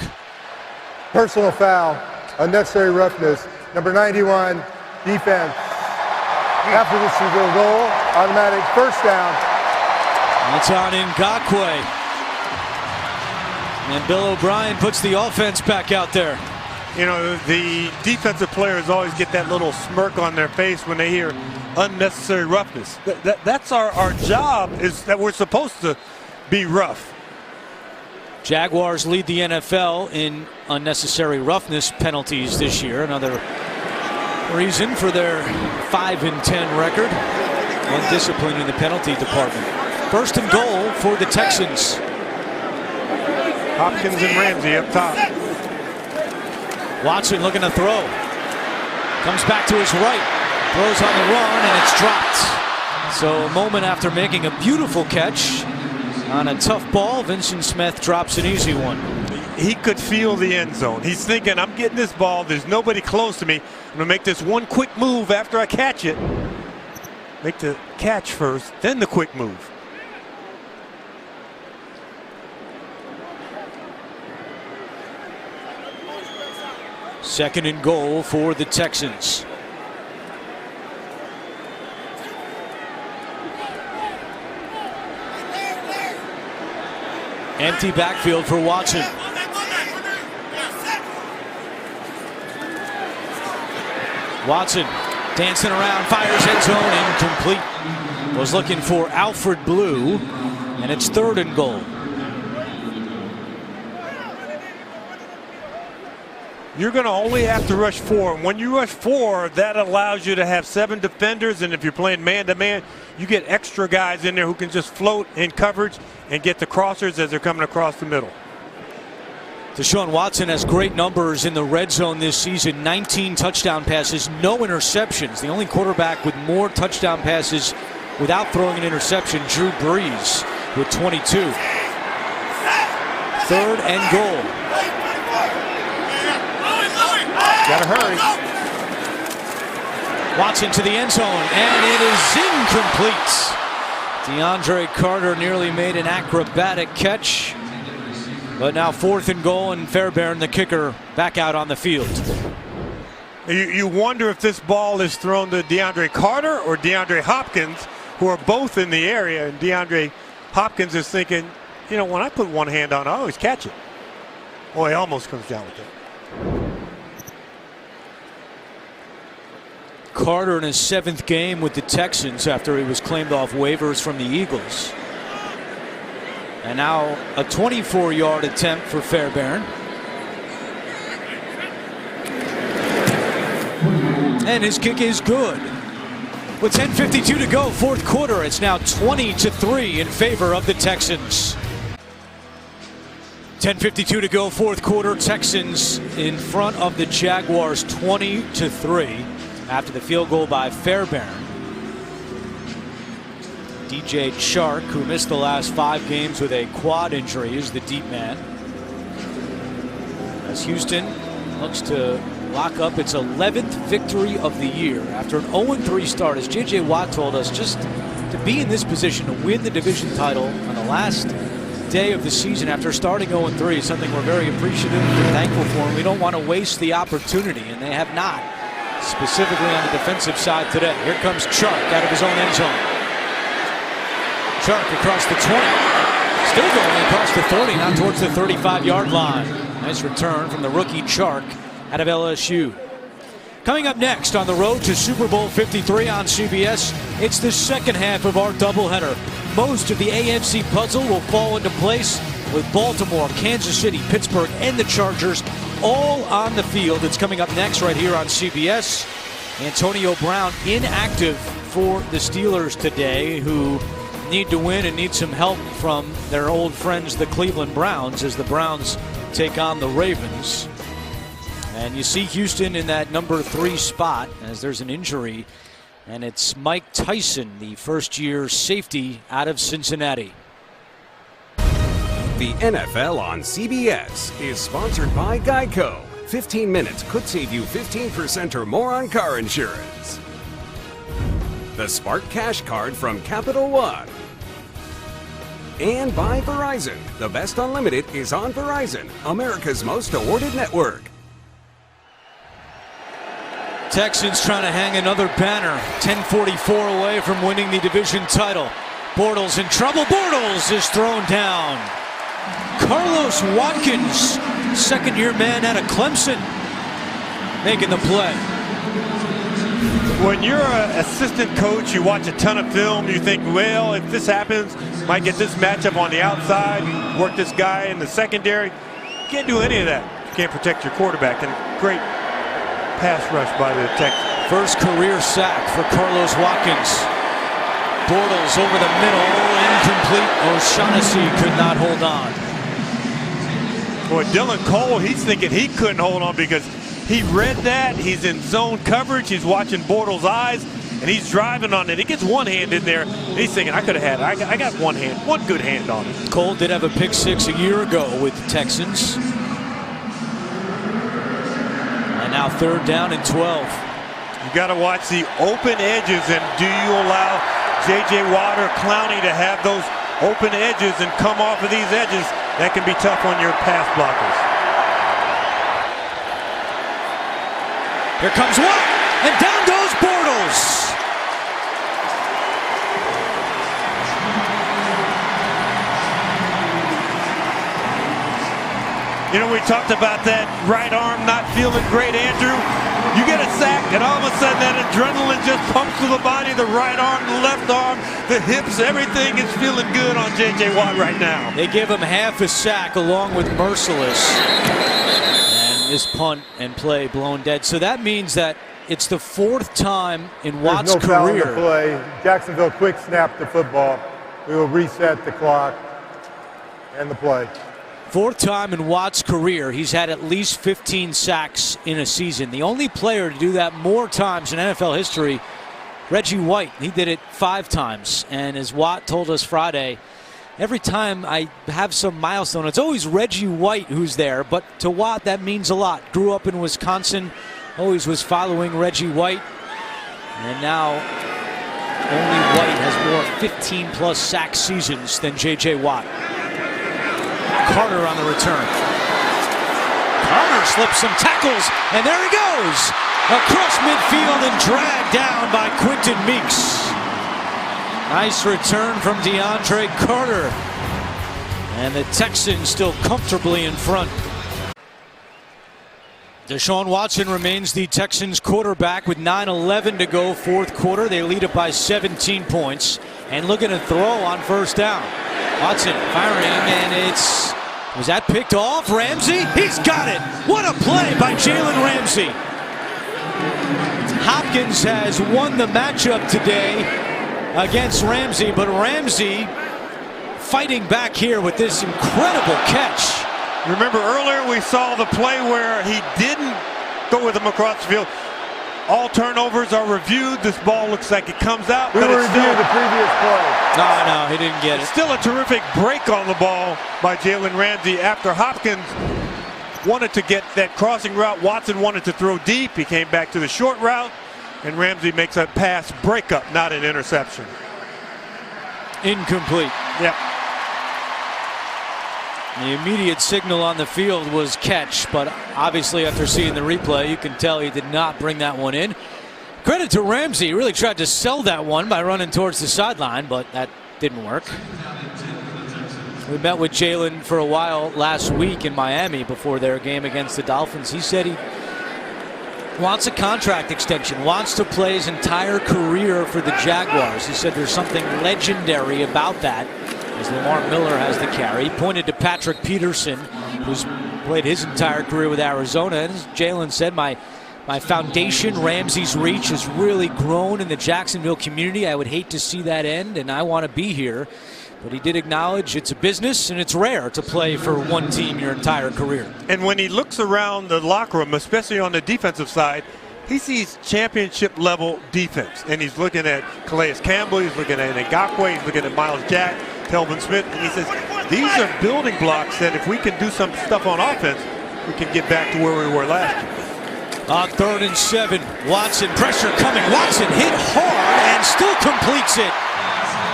Personal foul, unnecessary roughness, number 91, defense. After this is a goal, automatic 1st down. It's on Ngakoue. And Bill O'Brien puts the offense back out there. You know, the defensive players always get that little smirk on their face when they hear unnecessary roughness. That's our job, is that we're supposed to be rough. Jaguars lead the NFL in unnecessary roughness penalties this year. Another reason for their 5-10 record. Undisciplined in the penalty department. 1st and goal for the Texans. Hopkins and Ramsey up top. Watson looking to throw. Comes back to his right. Throws on the run, and it's dropped. So a moment after making a beautiful catch on a tough ball, Vincent Smith drops an easy one. He could feel the end zone. He's thinking, I'm getting this ball. There's nobody close to me. I'm going to make this one quick move after I catch it. Make the catch first, then the quick move. Second and goal for the Texans. Empty backfield for Watson. Watson dancing around, fires end zone, incomplete. Was looking for Alfred Blue, and it's 3rd and goal. You're going to only have to rush 4. And when you rush 4, that allows you to have 7 defenders. And if you're playing man-to-man, you get extra guys in there who can just float in coverage and get the crossers as they're coming across the middle. Deshaun Watson has great numbers in the red zone this season. 19 touchdown passes, no interceptions. The only quarterback with more touchdown passes without throwing an interception, Drew Brees, with 22. 3rd and goal. Gotta hurry. Watson to the end zone, and it is incomplete. DeAndre Carter nearly made an acrobatic catch, but now 4th and goal, and Fairbairn, the kicker, back out on the field. You wonder if this ball is thrown to DeAndre Carter or DeAndre Hopkins, who are both in the area, and DeAndre Hopkins is thinking, you know, when I put one hand on, I always catch it. Well, he almost comes down with it. Carter in his 7th game with the Texans after he was claimed off waivers from the Eagles. And now a 24-yard attempt for Fairbairn. And his kick is good. With 10:52 to go, 4th quarter, it's now 20-3 in favor of the Texans. 10:52 to go, fourth quarter. Texans in front of the Jaguars 20-3 after the field goal by Fairbairn. DJ Chark, who missed the last 5 games with a quad injury, is the deep man. As Houston looks to lock up its 11th victory of the year after an 0-3 start. As J.J. Watt told us, just to be in this position to win the division title on the last day of the season after starting 0-3 is something we're very appreciative and thankful for, and we don't want to waste the opportunity, and they have not, specifically on the defensive side today. Here comes Chark out of his own end zone. Chark across the 20, still going across the 30, not towards the 35-yard line. Nice return from the rookie Chark out of LSU. Coming up next on the road to Super Bowl 53 on CBS, it's the second half of our doubleheader. Most of the AFC puzzle will fall into place with Baltimore, Kansas City, Pittsburgh, and the Chargers all on the field. It's coming up next right here on CBS. Antonio Brown inactive for the Steelers today, who need to win and need some help from their old friends, the Cleveland Browns, as the Browns take on the Ravens. And you see Houston in that number 3 spot as there's an injury, and it's Mike Tyson, the first-year safety out of Cincinnati. The NFL on CBS is sponsored by Geico. 15 minutes could save you 15% or more on car insurance. The Spark Cash Card from Capital One. And by Verizon. The best unlimited is on Verizon, America's most awarded network. Texans trying to hang another banner. 10:44 away from winning the division title. Bortles in trouble. Bortles is thrown down. Carlos Watkins, second-year man out of Clemson, making the play. When you're an assistant coach, you watch a ton of film, you think, well, if this happens, might get this matchup on the outside, work this guy in the secondary. You can't do any of that. You can't protect your quarterback. And great pass rush by the Texans. First career sack for Carlos Watkins. Bortles over the middle, incomplete. O'Shaughnessy could not hold on. Boy, Dylan Cole, he's thinking he couldn't hold on because he read that. He's in zone coverage. He's watching Bortles' eyes, and he's driving on it. He gets one hand in there, and he's thinking, I could have had it. I got one hand, one good hand on it. Cole did have a pick 6 a year ago with the Texans. And now 3rd down and 12. You got to watch the open edges, and do you allow J.J. Watt or Clowney to have those open edges and come off of these edges? That can be tough on your pass blockers. Here comes Watt, and down goes Bortles. You know, we talked about that right arm not feeling great, Andrew. You get a sack, and all of a sudden that adrenaline just pumps through the body. The right arm, the left arm, the hips, everything is feeling good on J.J. Watt right now. They give him half a sack along with Merciless. And this punt and play blown dead. So that means that it's the 4th time in Watt's There's no foul in career. the play. Jacksonville quick snapped the football. We will reset the clock and the play. 4th time in Watt's career he's had at least 15 sacks in a season. The only player to do that more times in NFL history, Reggie White. He did it 5 times. And as Watt told us Friday, every time I have some milestone, it's always Reggie White who's there. But to Watt, that means a lot. Grew up in Wisconsin, always was following Reggie White. And now only White has more 15-plus sack seasons than J.J. Watt. Carter on the return. Carter slips some tackles, and there he goes! Across midfield and dragged down by Quinton Meeks. Nice return from DeAndre Carter. And the Texans still comfortably in front. Deshaun Watson remains the Texans quarterback with 9:11 to go, 4th quarter. They lead it by 17 points and looking to throw on 1st down. Watson firing, and was that picked off? Ramsey? He's got it! What a play by Jalen Ramsey! Hopkins has won the matchup today against Ramsey, but Ramsey fighting back here with this incredible catch. Remember earlier we saw the play where he didn't go with him across the field. All turnovers are reviewed. This ball looks like it comes out, We but will it's review still, the previous play. No, he didn't get it. still a terrific break on the ball by Jalen Ramsey. After Hopkins wanted to get that crossing route, Watson wanted to throw deep. He came back to the short route, and Ramsey makes a pass breakup, not an interception. Incomplete. Yep. The immediate signal on the field was catch, but obviously after seeing the replay, you can tell he did not bring that one in. Credit to Ramsey. He really tried to sell that one by running towards the sideline, but that didn't work. We met with Jalen for a while last week in Miami before their game against the Dolphins. He said he wants a contract extension, wants to play his entire career for the Jaguars. He said there's something legendary about that, as Lamar Miller has the carry. He pointed to Patrick Peterson, who's played his entire career with Arizona. And as Jalen said, my foundation, Ramsey's reach, has really grown in the Jacksonville community. I would hate to see that end, and I want to be here. But he did acknowledge it's a business, and it's rare to play for one team your entire career. And when he looks around the locker room, especially on the defensive side, he sees championship level defense. And he's looking at Calais Campbell, he's looking at Ngakoue, he's looking at Miles Jack, Telvin Smith, and he says these are building blocks that if we can do some stuff on offense, we can get back to where we were last year. On 3rd and 7, Watson, pressure coming. Watson hit hard and still completes it.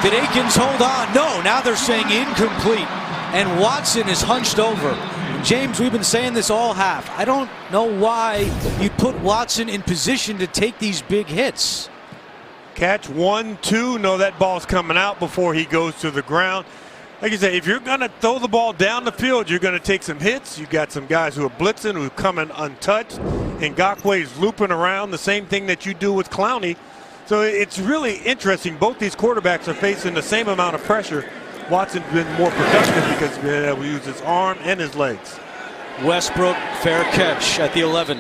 Did Akins hold on? No, now they're saying incomplete. And Watson is hunched over. James, we've been saying this all half. I don't know why you put Watson in position to take these big hits. Catch 1, 2, know that ball's coming out before he goes to the ground. Like you say, if you're going to throw the ball down the field, you're going to take some hits. You got some guys who are blitzing, who are coming untouched. And Ngakoue's looping around, the same thing that you do with Clowney. So it's really interesting. Both these quarterbacks are facing the same amount of pressure. Watson's been more productive because he's been able to use his arm and his legs. Westbrook, fair catch at the 11.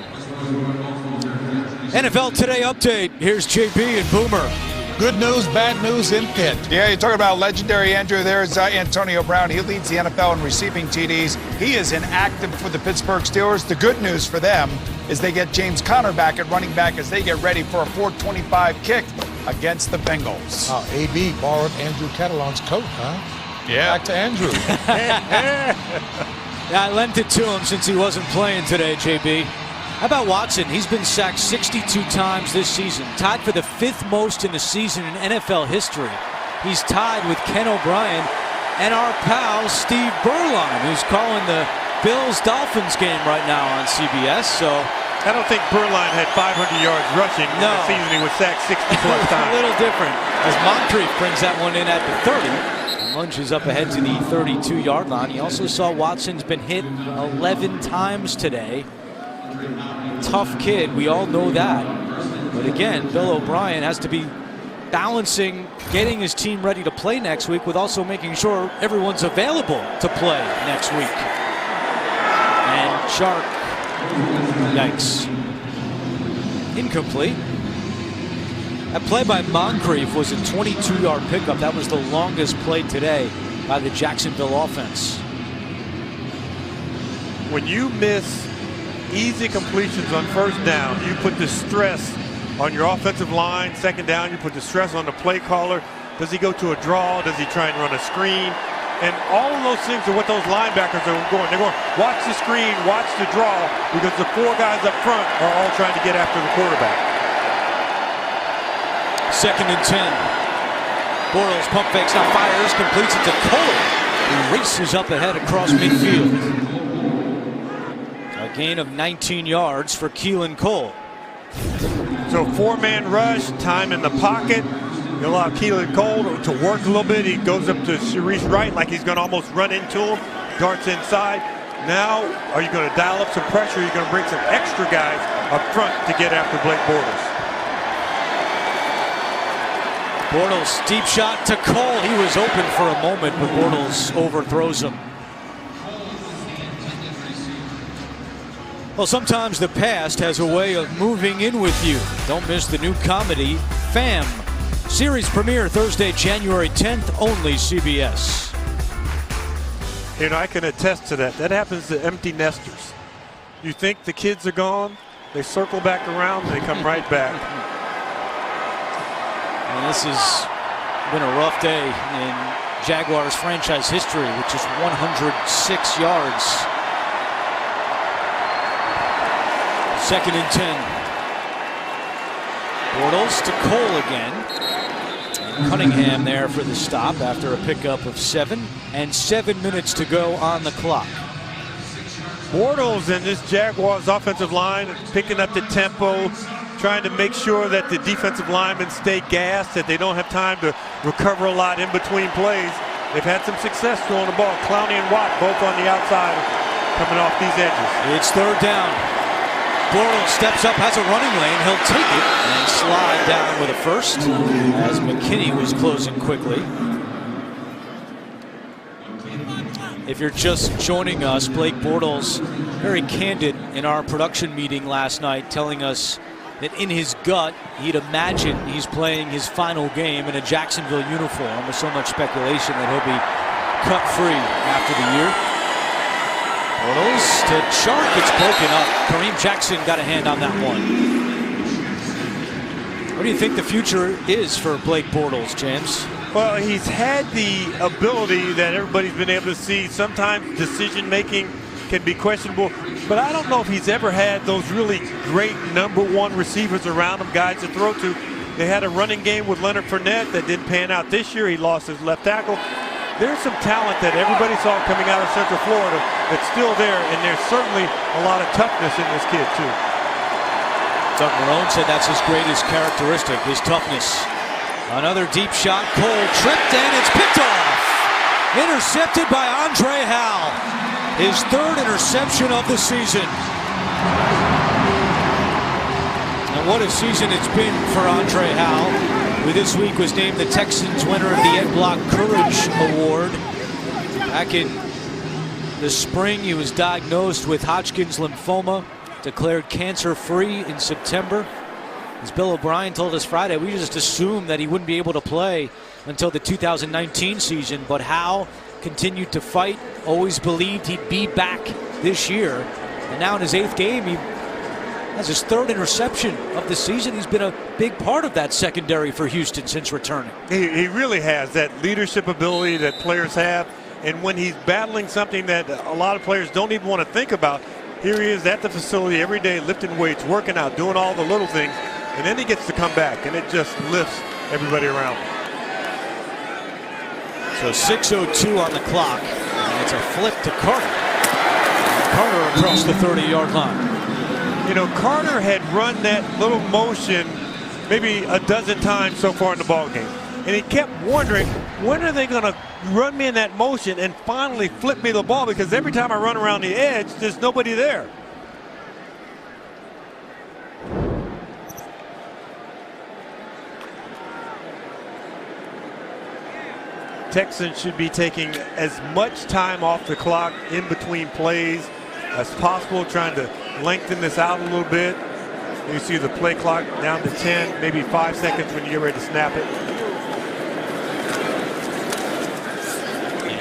NFL Today update. Here's JB and Boomer. Good news, bad news in Pitt. Yeah, you're talking about legendary Andrew. There's Antonio Brown. He leads the NFL in receiving TDs. He is inactive for the Pittsburgh Steelers. The good news for them is they get James Conner back at running back as they get ready for a 425 kick against the Bengals. Oh, AB borrowed Andrew Catalon's coat, huh? Yeah. Back to Andrew. Yeah, I lent it to him since he wasn't playing today, JB. How about Watson? He's been sacked 62 times this season, tied for the 5th most in the season in NFL history. He's tied with Ken O'Brien and our pal Steve Berline, who's calling the Bills-Dolphins game right now on CBS. So I don't think Berline had 500 yards rushing in the season he was sacked 60-plus times. A little different, as Moncrief brings that one in at the 30. And lunges up ahead to the 32-yard line. He also saw Watson's been hit 11 times today. Tough kid, we all know that. But again, Bill O'Brien has to be balancing getting his team ready to play next week with also making sure everyone's available to play next week. And Shark, yikes. Incomplete. That play by Moncrief was a 22-yard pickup. That was the longest play today by the Jacksonville offense. When you miss easy completions on first down, you put the stress on your offensive line. Second down, you put the stress on the play caller. Does he go to a draw? Does he try and run a screen? And all of those things are what those linebackers are going. They're going, watch the screen, watch the draw, because the 4 guys up front are all trying to get after the quarterback. 2nd and 10. Bortles pump fakes, now fires, completes it to Cole. He races up ahead across midfield. A gain of 19 yards for Keelan Cole. So 4-man rush, time in the pocket. You allow Keelan Cole to work a little bit. He goes up to Sharice Wright like he's going to almost run into him. Darts inside. Now, are you going to dial up some pressure? You're going to bring some extra guys up front to get after Blake Bortles. Bortles, deep shot to Cole. He was open for a moment, but Bortles overthrows him. Well, sometimes the past has a way of moving in with you. Don't miss the new comedy, Fam. Series premiere Thursday, January 10th, only CBS. You know, I can attest to that. That happens to empty nesters. You think the kids are gone, they circle back around, and they come right back. And this has been a rough day in Jaguars franchise history, which is 106 yards. 2nd and 10. Bortles to Cole again. And Cunningham there for the stop after a pickup of 7. And 7 minutes to go on the clock. Bortles and this Jaguars offensive line picking up the tempo, trying to make sure that the defensive linemen stay gassed, that they don't have time to recover a lot in between plays. They've had some success throwing the ball. Clowney and Watt both on the outside coming off these edges. It's 3rd down. Bortles steps up, has a running lane. He'll take it and slide down with a first as McKinney was closing quickly. If you're just joining us, Blake Bortles, very candid in our production meeting last night, telling us that in his gut, he'd imagine he's playing his final game in a Jacksonville uniform, with so much speculation that he'll be cut free after the year. Bortles to Chark, it's broken up. Kareem Jackson got a hand on that one. What do you think the future is for Blake Bortles, James? Well, he's had the ability that everybody's been able to see. Sometimes decision-making can be questionable, but I don't know if he's ever had those really great #1 receivers around him, guys to throw to. They had a running game with Leonard Fournette that didn't pan out this year. He lost his left tackle. There's some talent that everybody saw coming out of Central Florida that's still there, and there's certainly a lot of toughness in this kid, too. Doug Marrone said that's his greatest characteristic, his toughness. Another deep shot. Cole tripped, and it's picked off. Intercepted by Andre Howell. His 3rd interception of the season. And what a season it's been for Andre Howell, who this week was named the Texans winner of the Ed Block Courage Award. Back in the spring, he was diagnosed with Hodgkin's lymphoma, declared cancer-free in September. As Bill O'Brien told us Friday, we just assumed that he wouldn't be able to play until the 2019 season, but Howell continued to fight, always believed he'd be back this year. And now in his 8th game, he has his 3rd interception of the season. He's been a big part of that secondary for Houston since returning. He really has that leadership ability that players have. And when he's battling something that a lot of players don't even want to think about, here he is at the facility every day, lifting weights, working out, doing all the little things. And then he gets to come back, and it just lifts everybody around him. So 6:02 on the clock, and it's a flip to Carter. Carter across the 30-yard line. You know, Carter had run that little motion maybe a dozen times so far in the ball game. And he kept wondering, when are they going to run me in that motion and finally flip me the ball? Because every time I run around the edge, there's nobody there. Texans should be taking as much time off the clock in between plays as possible, trying to lengthen this out a little bit. You see the play clock down to 10, maybe 5 seconds when you get ready to snap it.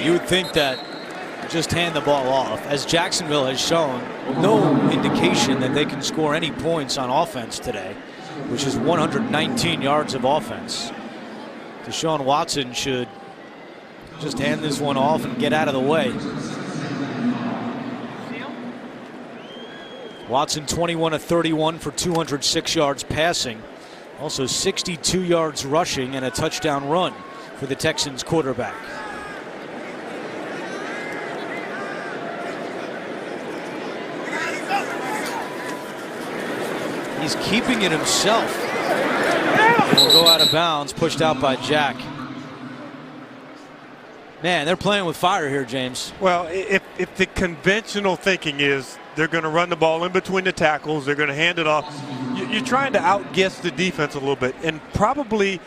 You would think that just hand the ball off, as Jacksonville has shown no indication that they can score any points on offense today, which is 119 yards of offense. Deshaun Watson should just hand this one off and get out of the way. Watson 21 of 31 for 206 yards passing. Also 62 yards rushing and a touchdown run for the Texans quarterback. He's keeping it himself. Will go out of bounds, pushed out by Jack. Man, they're playing with fire here, James. Well, if the conventional thinking is they're going to run the ball in between the tackles, they're going to hand it off, you're trying to outguess the defense a little bit. And probably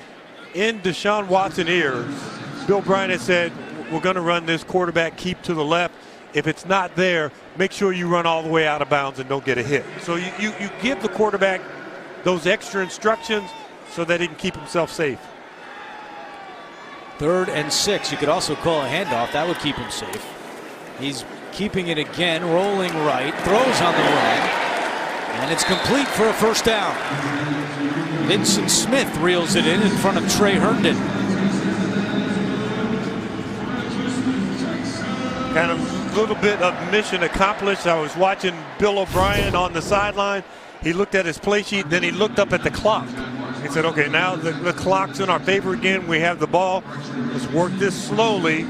in Deshaun Watson's ears, Bill Bryant has said, we're going to run this quarterback keep to the left. If it's not there, make sure you run all the way out of bounds and don't get a hit. So you give the quarterback those extra instructions so that he can keep himself safe. 3rd and 6. You could also call a handoff. That would keep him safe. He's keeping it again, rolling right, throws on the run, and it's complete for a first down. Vincent Smith reels it in front of Trey Herndon. Kind of a little bit of mission accomplished. I was watching Bill O'Brien on the sideline. He looked at his play sheet, then he looked up at the clock. He said, okay, now the clock's in our favor again. We have the ball. Let's work this slowly,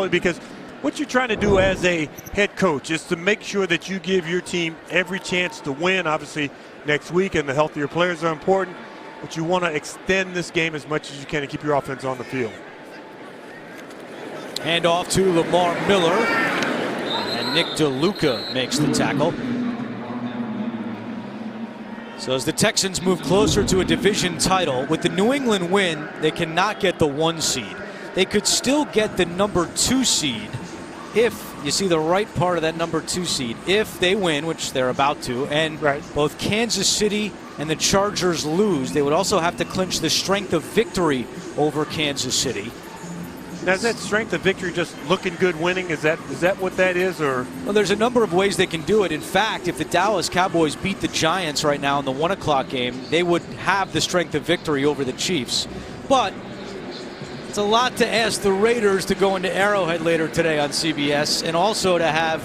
because what you're trying to do as a head coach is to make sure that you give your team every chance to win. Obviously, next week, and the healthier players are important, but you want to extend this game as much as you can to keep your offense on the field. Hand off to Lamar Miller, and Nick DeLuca makes the tackle. So as the Texans move closer to a division title, with the New England win, they cannot get the 1 seed. They could still get the number 2 seed if you see the right part of that number 2 seed. If they win, which they're about to, and both Kansas City and the Chargers lose, they would also have to clinch the strength of victory over Kansas City. Now, is that strength of victory just looking good winning? Is that what that is? Or well, there's a number of ways they can do it. In fact, if the Dallas Cowboys beat the Giants right now in the 1 o'clock game, they would have the strength of victory over the Chiefs. But it's a lot to ask the Raiders to go into Arrowhead later today on CBS, and also to have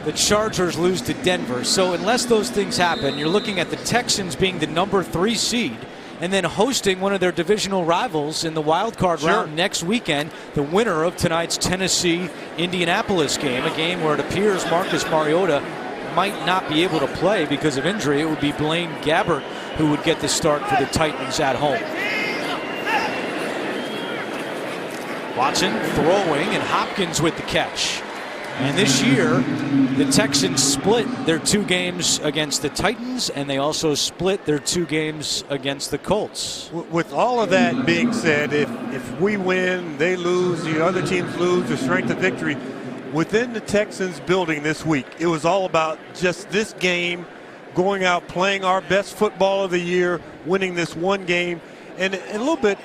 the Chargers lose to Denver. So unless those things happen, you're looking at the Texans being the number 3 seed and then hosting one of their divisional rivals in the wild card round next weekend, the winner of tonight's Tennessee-Indianapolis game, a game where it appears Marcus Mariota might not be able to play because of injury. It would be Blaine Gabbert who would get the start for the Titans at home. Watson throwing, and Hopkins with the catch. And this year, the Texans split their 2 games against the Titans, and they also split their 2 games against the Colts. With all of that being said, if we win, they lose, the other teams lose, the strength of victory, within the Texans building this week, it was all about just this game, going out, playing our best football of the year, winning this 1 game, and a little bit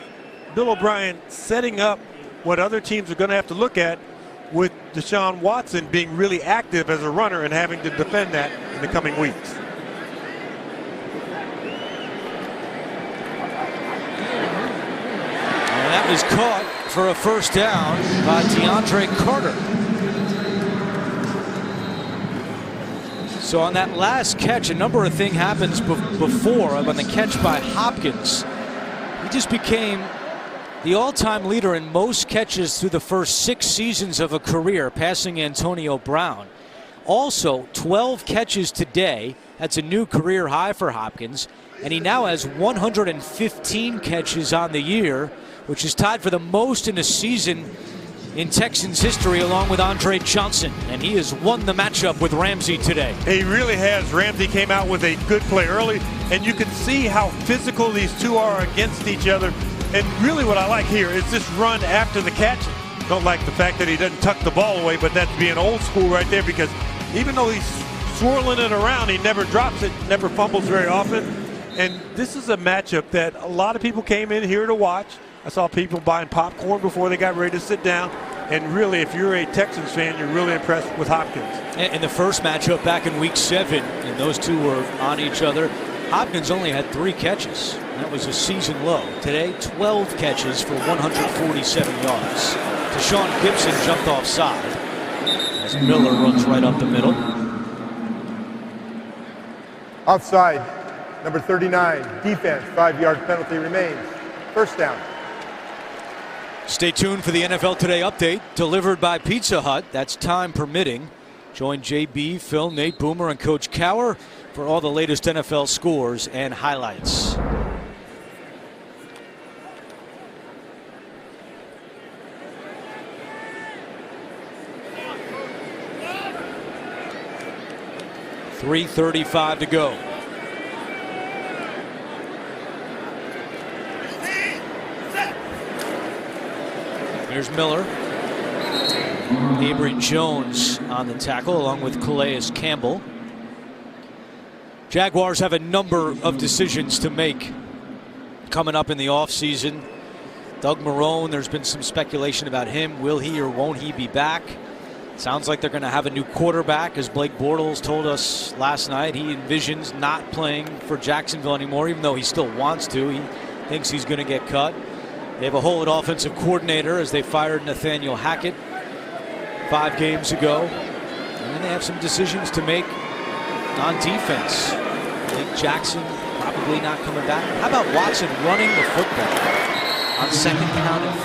Bill O'Brien setting up what other teams are going to have to look at, with Deshaun Watson being really active as a runner and having to defend that in the coming weeks. And that was caught for a first down by DeAndre Carter. So on that last catch, a number of things happens before. On the catch by Hopkins, he just became the all-time leader in most catches through the first 6 seasons of a career, passing Antonio Brown. Also, 12 catches today. That's a new career high for Hopkins. And he now has 115 catches on the year, which is tied for the most in a season in Texans history, along with Andre Johnson. And he has won the matchup with Ramsey today. He really has. Ramsey came out with a good play early, and you can see how physical these two are against each other. And really what I like here is this run after the catch. Don't like the fact that he doesn't tuck the ball away, but that's being old school right there, because even though he's swirling it around, he never drops it, never fumbles very often. And this is a matchup that a lot of people came in here to watch. I saw people buying popcorn before they got ready to sit down. And really, if you're a Texans fan, you're really impressed with Hopkins. In the first matchup back in week 7, and those two were on each other, Hopkins only had 3 catches. That was a season low. Today, 12 catches for 147 yards. Deshaun Gibson jumped offside as Miller runs right up the middle. Offside, number 39, defense, 5-yard penalty remains. First down. Stay tuned for the NFL Today update, delivered by Pizza Hut. That's time permitting. Join JB, Phil, Nate, Boomer, and Coach Cower for all the latest NFL scores and highlights. .335 to go. Here's Miller. Avery Jones on the tackle, along with Calais Campbell. Jaguars have a number of decisions to make coming up in the offseason. Doug Marrone, there's been some speculation about him. Will he or won't he be back? Sounds like they're going to have a new quarterback, as Blake Bortles told us last night. He envisions not playing for Jacksonville anymore, even though he still wants to. He thinks he's going to get cut. They have a hole at offensive coordinator as they fired Nathaniel Hackett 5 games ago. And then they have some decisions to make on defense. I think Jackson probably not coming back. How about Watson running the football on 2nd down and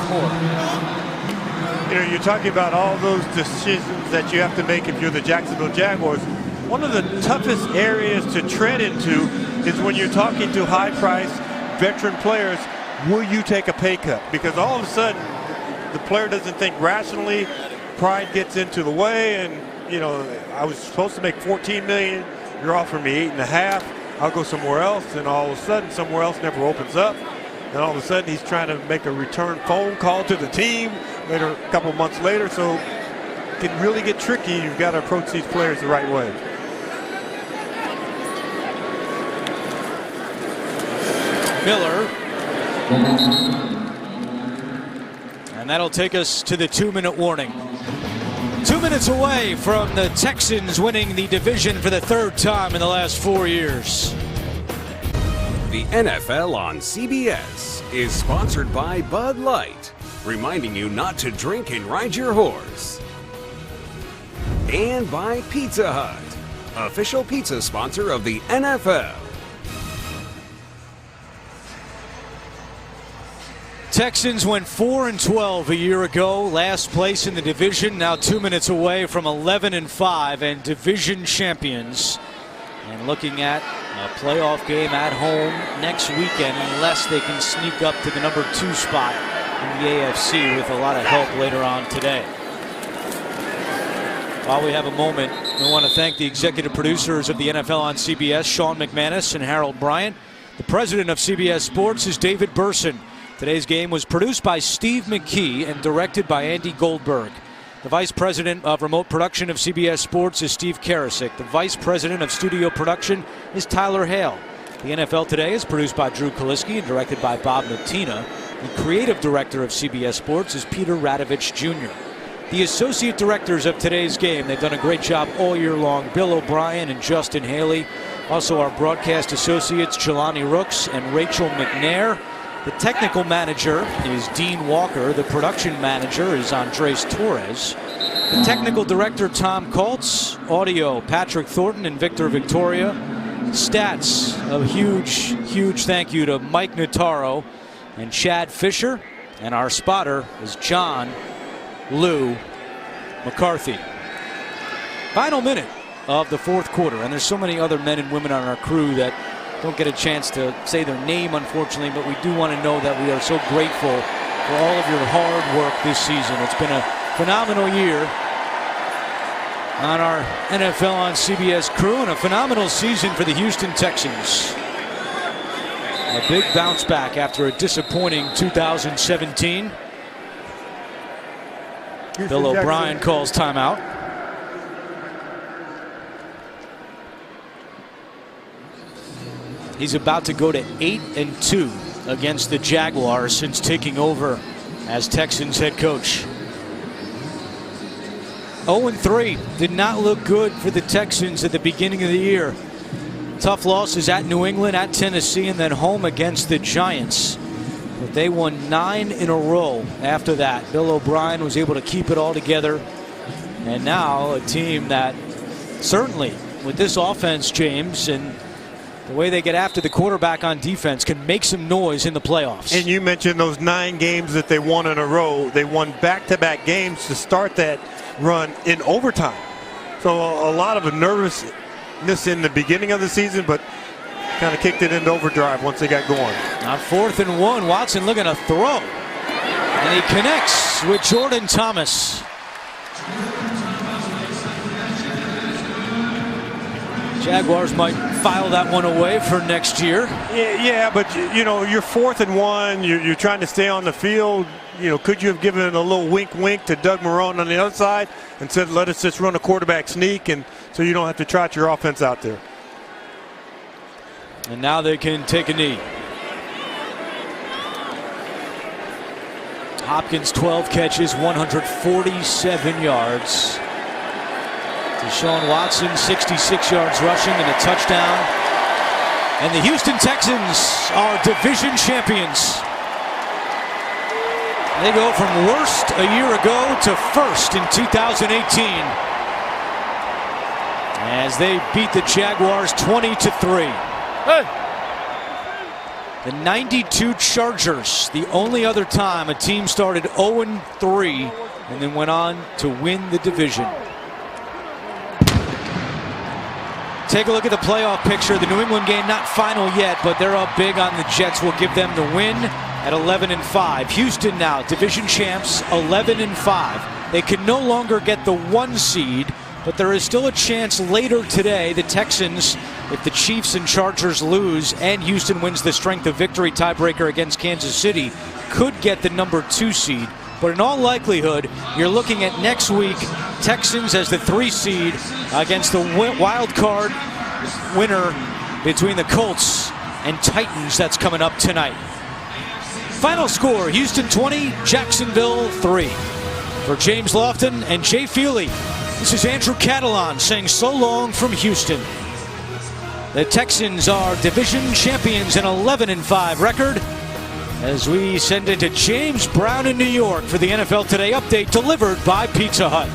4? You know, you're talking about all those decisions that you have to make if you're the Jacksonville Jaguars. One of the toughest areas to tread into is when you're talking to high-priced veteran players. Will you take a pay cut? Because all of a sudden, the player doesn't think rationally. Pride gets into the way, and you know, I was supposed to make $14 million. You're offering me $8.5. I'll go somewhere else, and all of a sudden, somewhere else never opens up. And all of a sudden, he's trying to make a return phone call to the team later, a couple months later. So it can really get tricky. You've got to approach these players the right way. Miller. And that'll take us to the 2-minute warning. 2 minutes away from the Texans winning the division for the 3rd time in the last 4 years. The NFL on CBS is sponsored by Bud Light, reminding you not to drink and ride your horse. And by Pizza Hut, official pizza sponsor of the NFL. Texans went 4-12 a year ago, last place in the division, now 2 minutes away from 11-5 and division champions. And looking at a playoff game at home next weekend, unless they can sneak up to the number 2 spot in the AFC with a lot of help later on today. While we have a moment, we want to thank the executive producers of the NFL on CBS, Sean McManus and Harold Bryant. The president of CBS Sports is David Burson. Today's game was produced by Steve McKee and directed by Andy Goldberg. The vice president of remote production of CBS Sports is Steve Karasik. The vice president of studio production is Tyler Hale. The NFL Today is produced by Drew Kaliski and directed by Bob Natina. The creative director of CBS Sports is Peter Radovich Jr. The associate directors of today's game, they've done a great job all year long, Bill O'Brien and Justin Haley. Also our broadcast associates, Jelani Rooks and Rachel McNair. The technical manager is Dean Walker. The production manager is Andres Torres. The technical director, Tom Colts. Audio, Patrick Thornton and Victor Victoria. Stats, a huge thank you to Mike Notaro and Chad Fisher. And our spotter is John Lou McCarthy. Final minute of the 4th quarter. And there's so many other men and women on our crew that don't get a chance to say their name, unfortunately, but we do want to know that we are so grateful for all of your hard work this season. It's been a phenomenal year on our NFL on CBS crew and a phenomenal season for the Houston Texans. A big bounce back after a disappointing 2017. Bill O'Brien calls timeout. He's about to go to 8-2 against the Jaguars since taking over as Texans head coach. 0-3 did not look good for the Texans at the beginning of the year. Tough losses at New England, at Tennessee, and then home against the Giants. But they won 9 in a row after that. Bill O'Brien was able to keep it all together. And now a team that certainly with this offense, James, and the way they get after the quarterback on defense can make some noise in the playoffs. And you mentioned those 9 games that they won in a row. They won back-to-back games to start that run in overtime. So a lot of nervousness in the beginning of the season, but kind of kicked it into overdrive once they got going. On 4th and 1, Watson looking to throw. And he connects with Jordan Thomas. Jaguars might file that one away for next year. Yeah, but you know, you're 4th and 1. You're trying to stay on the field. You know, could you have given a little wink to Doug Marrone on the other side and said, let us just run a quarterback sneak, and so you don't have to trot your offense out there. And now they can take a knee. Hopkins 12 catches, 147 yards. Deshaun Watson, 66 yards rushing and a touchdown. And the Houston Texans are division champions. They go from worst a year ago to first in 2018 as they beat the Jaguars 20-3. Hey. The 92 Chargers, the only other time a team started 0-3 and then went on to win the division. Take a look at the playoff picture. The New England game not final yet, but they're up big on the Jets. Will give them the win at 11-5. Houston now division champs, 11-5. They can no longer get the 1 seed, but there is still a chance later today. The Texans, if the Chiefs and Chargers lose and Houston wins the strength of victory tiebreaker against Kansas City, could get the number 2 seed. But in all likelihood, you're looking at next week, Texans as the 3 seed against the wild card winner between the Colts and Titans. That's coming up tonight. Final score, Houston 20, Jacksonville 3. For James Lofton and Jay Feely, this is Andrew Catalon saying so long from Houston. The Texans are division champions, an 11-5 record. As we send it to James Brown in New York for the NFL Today update delivered by Pizza Hut.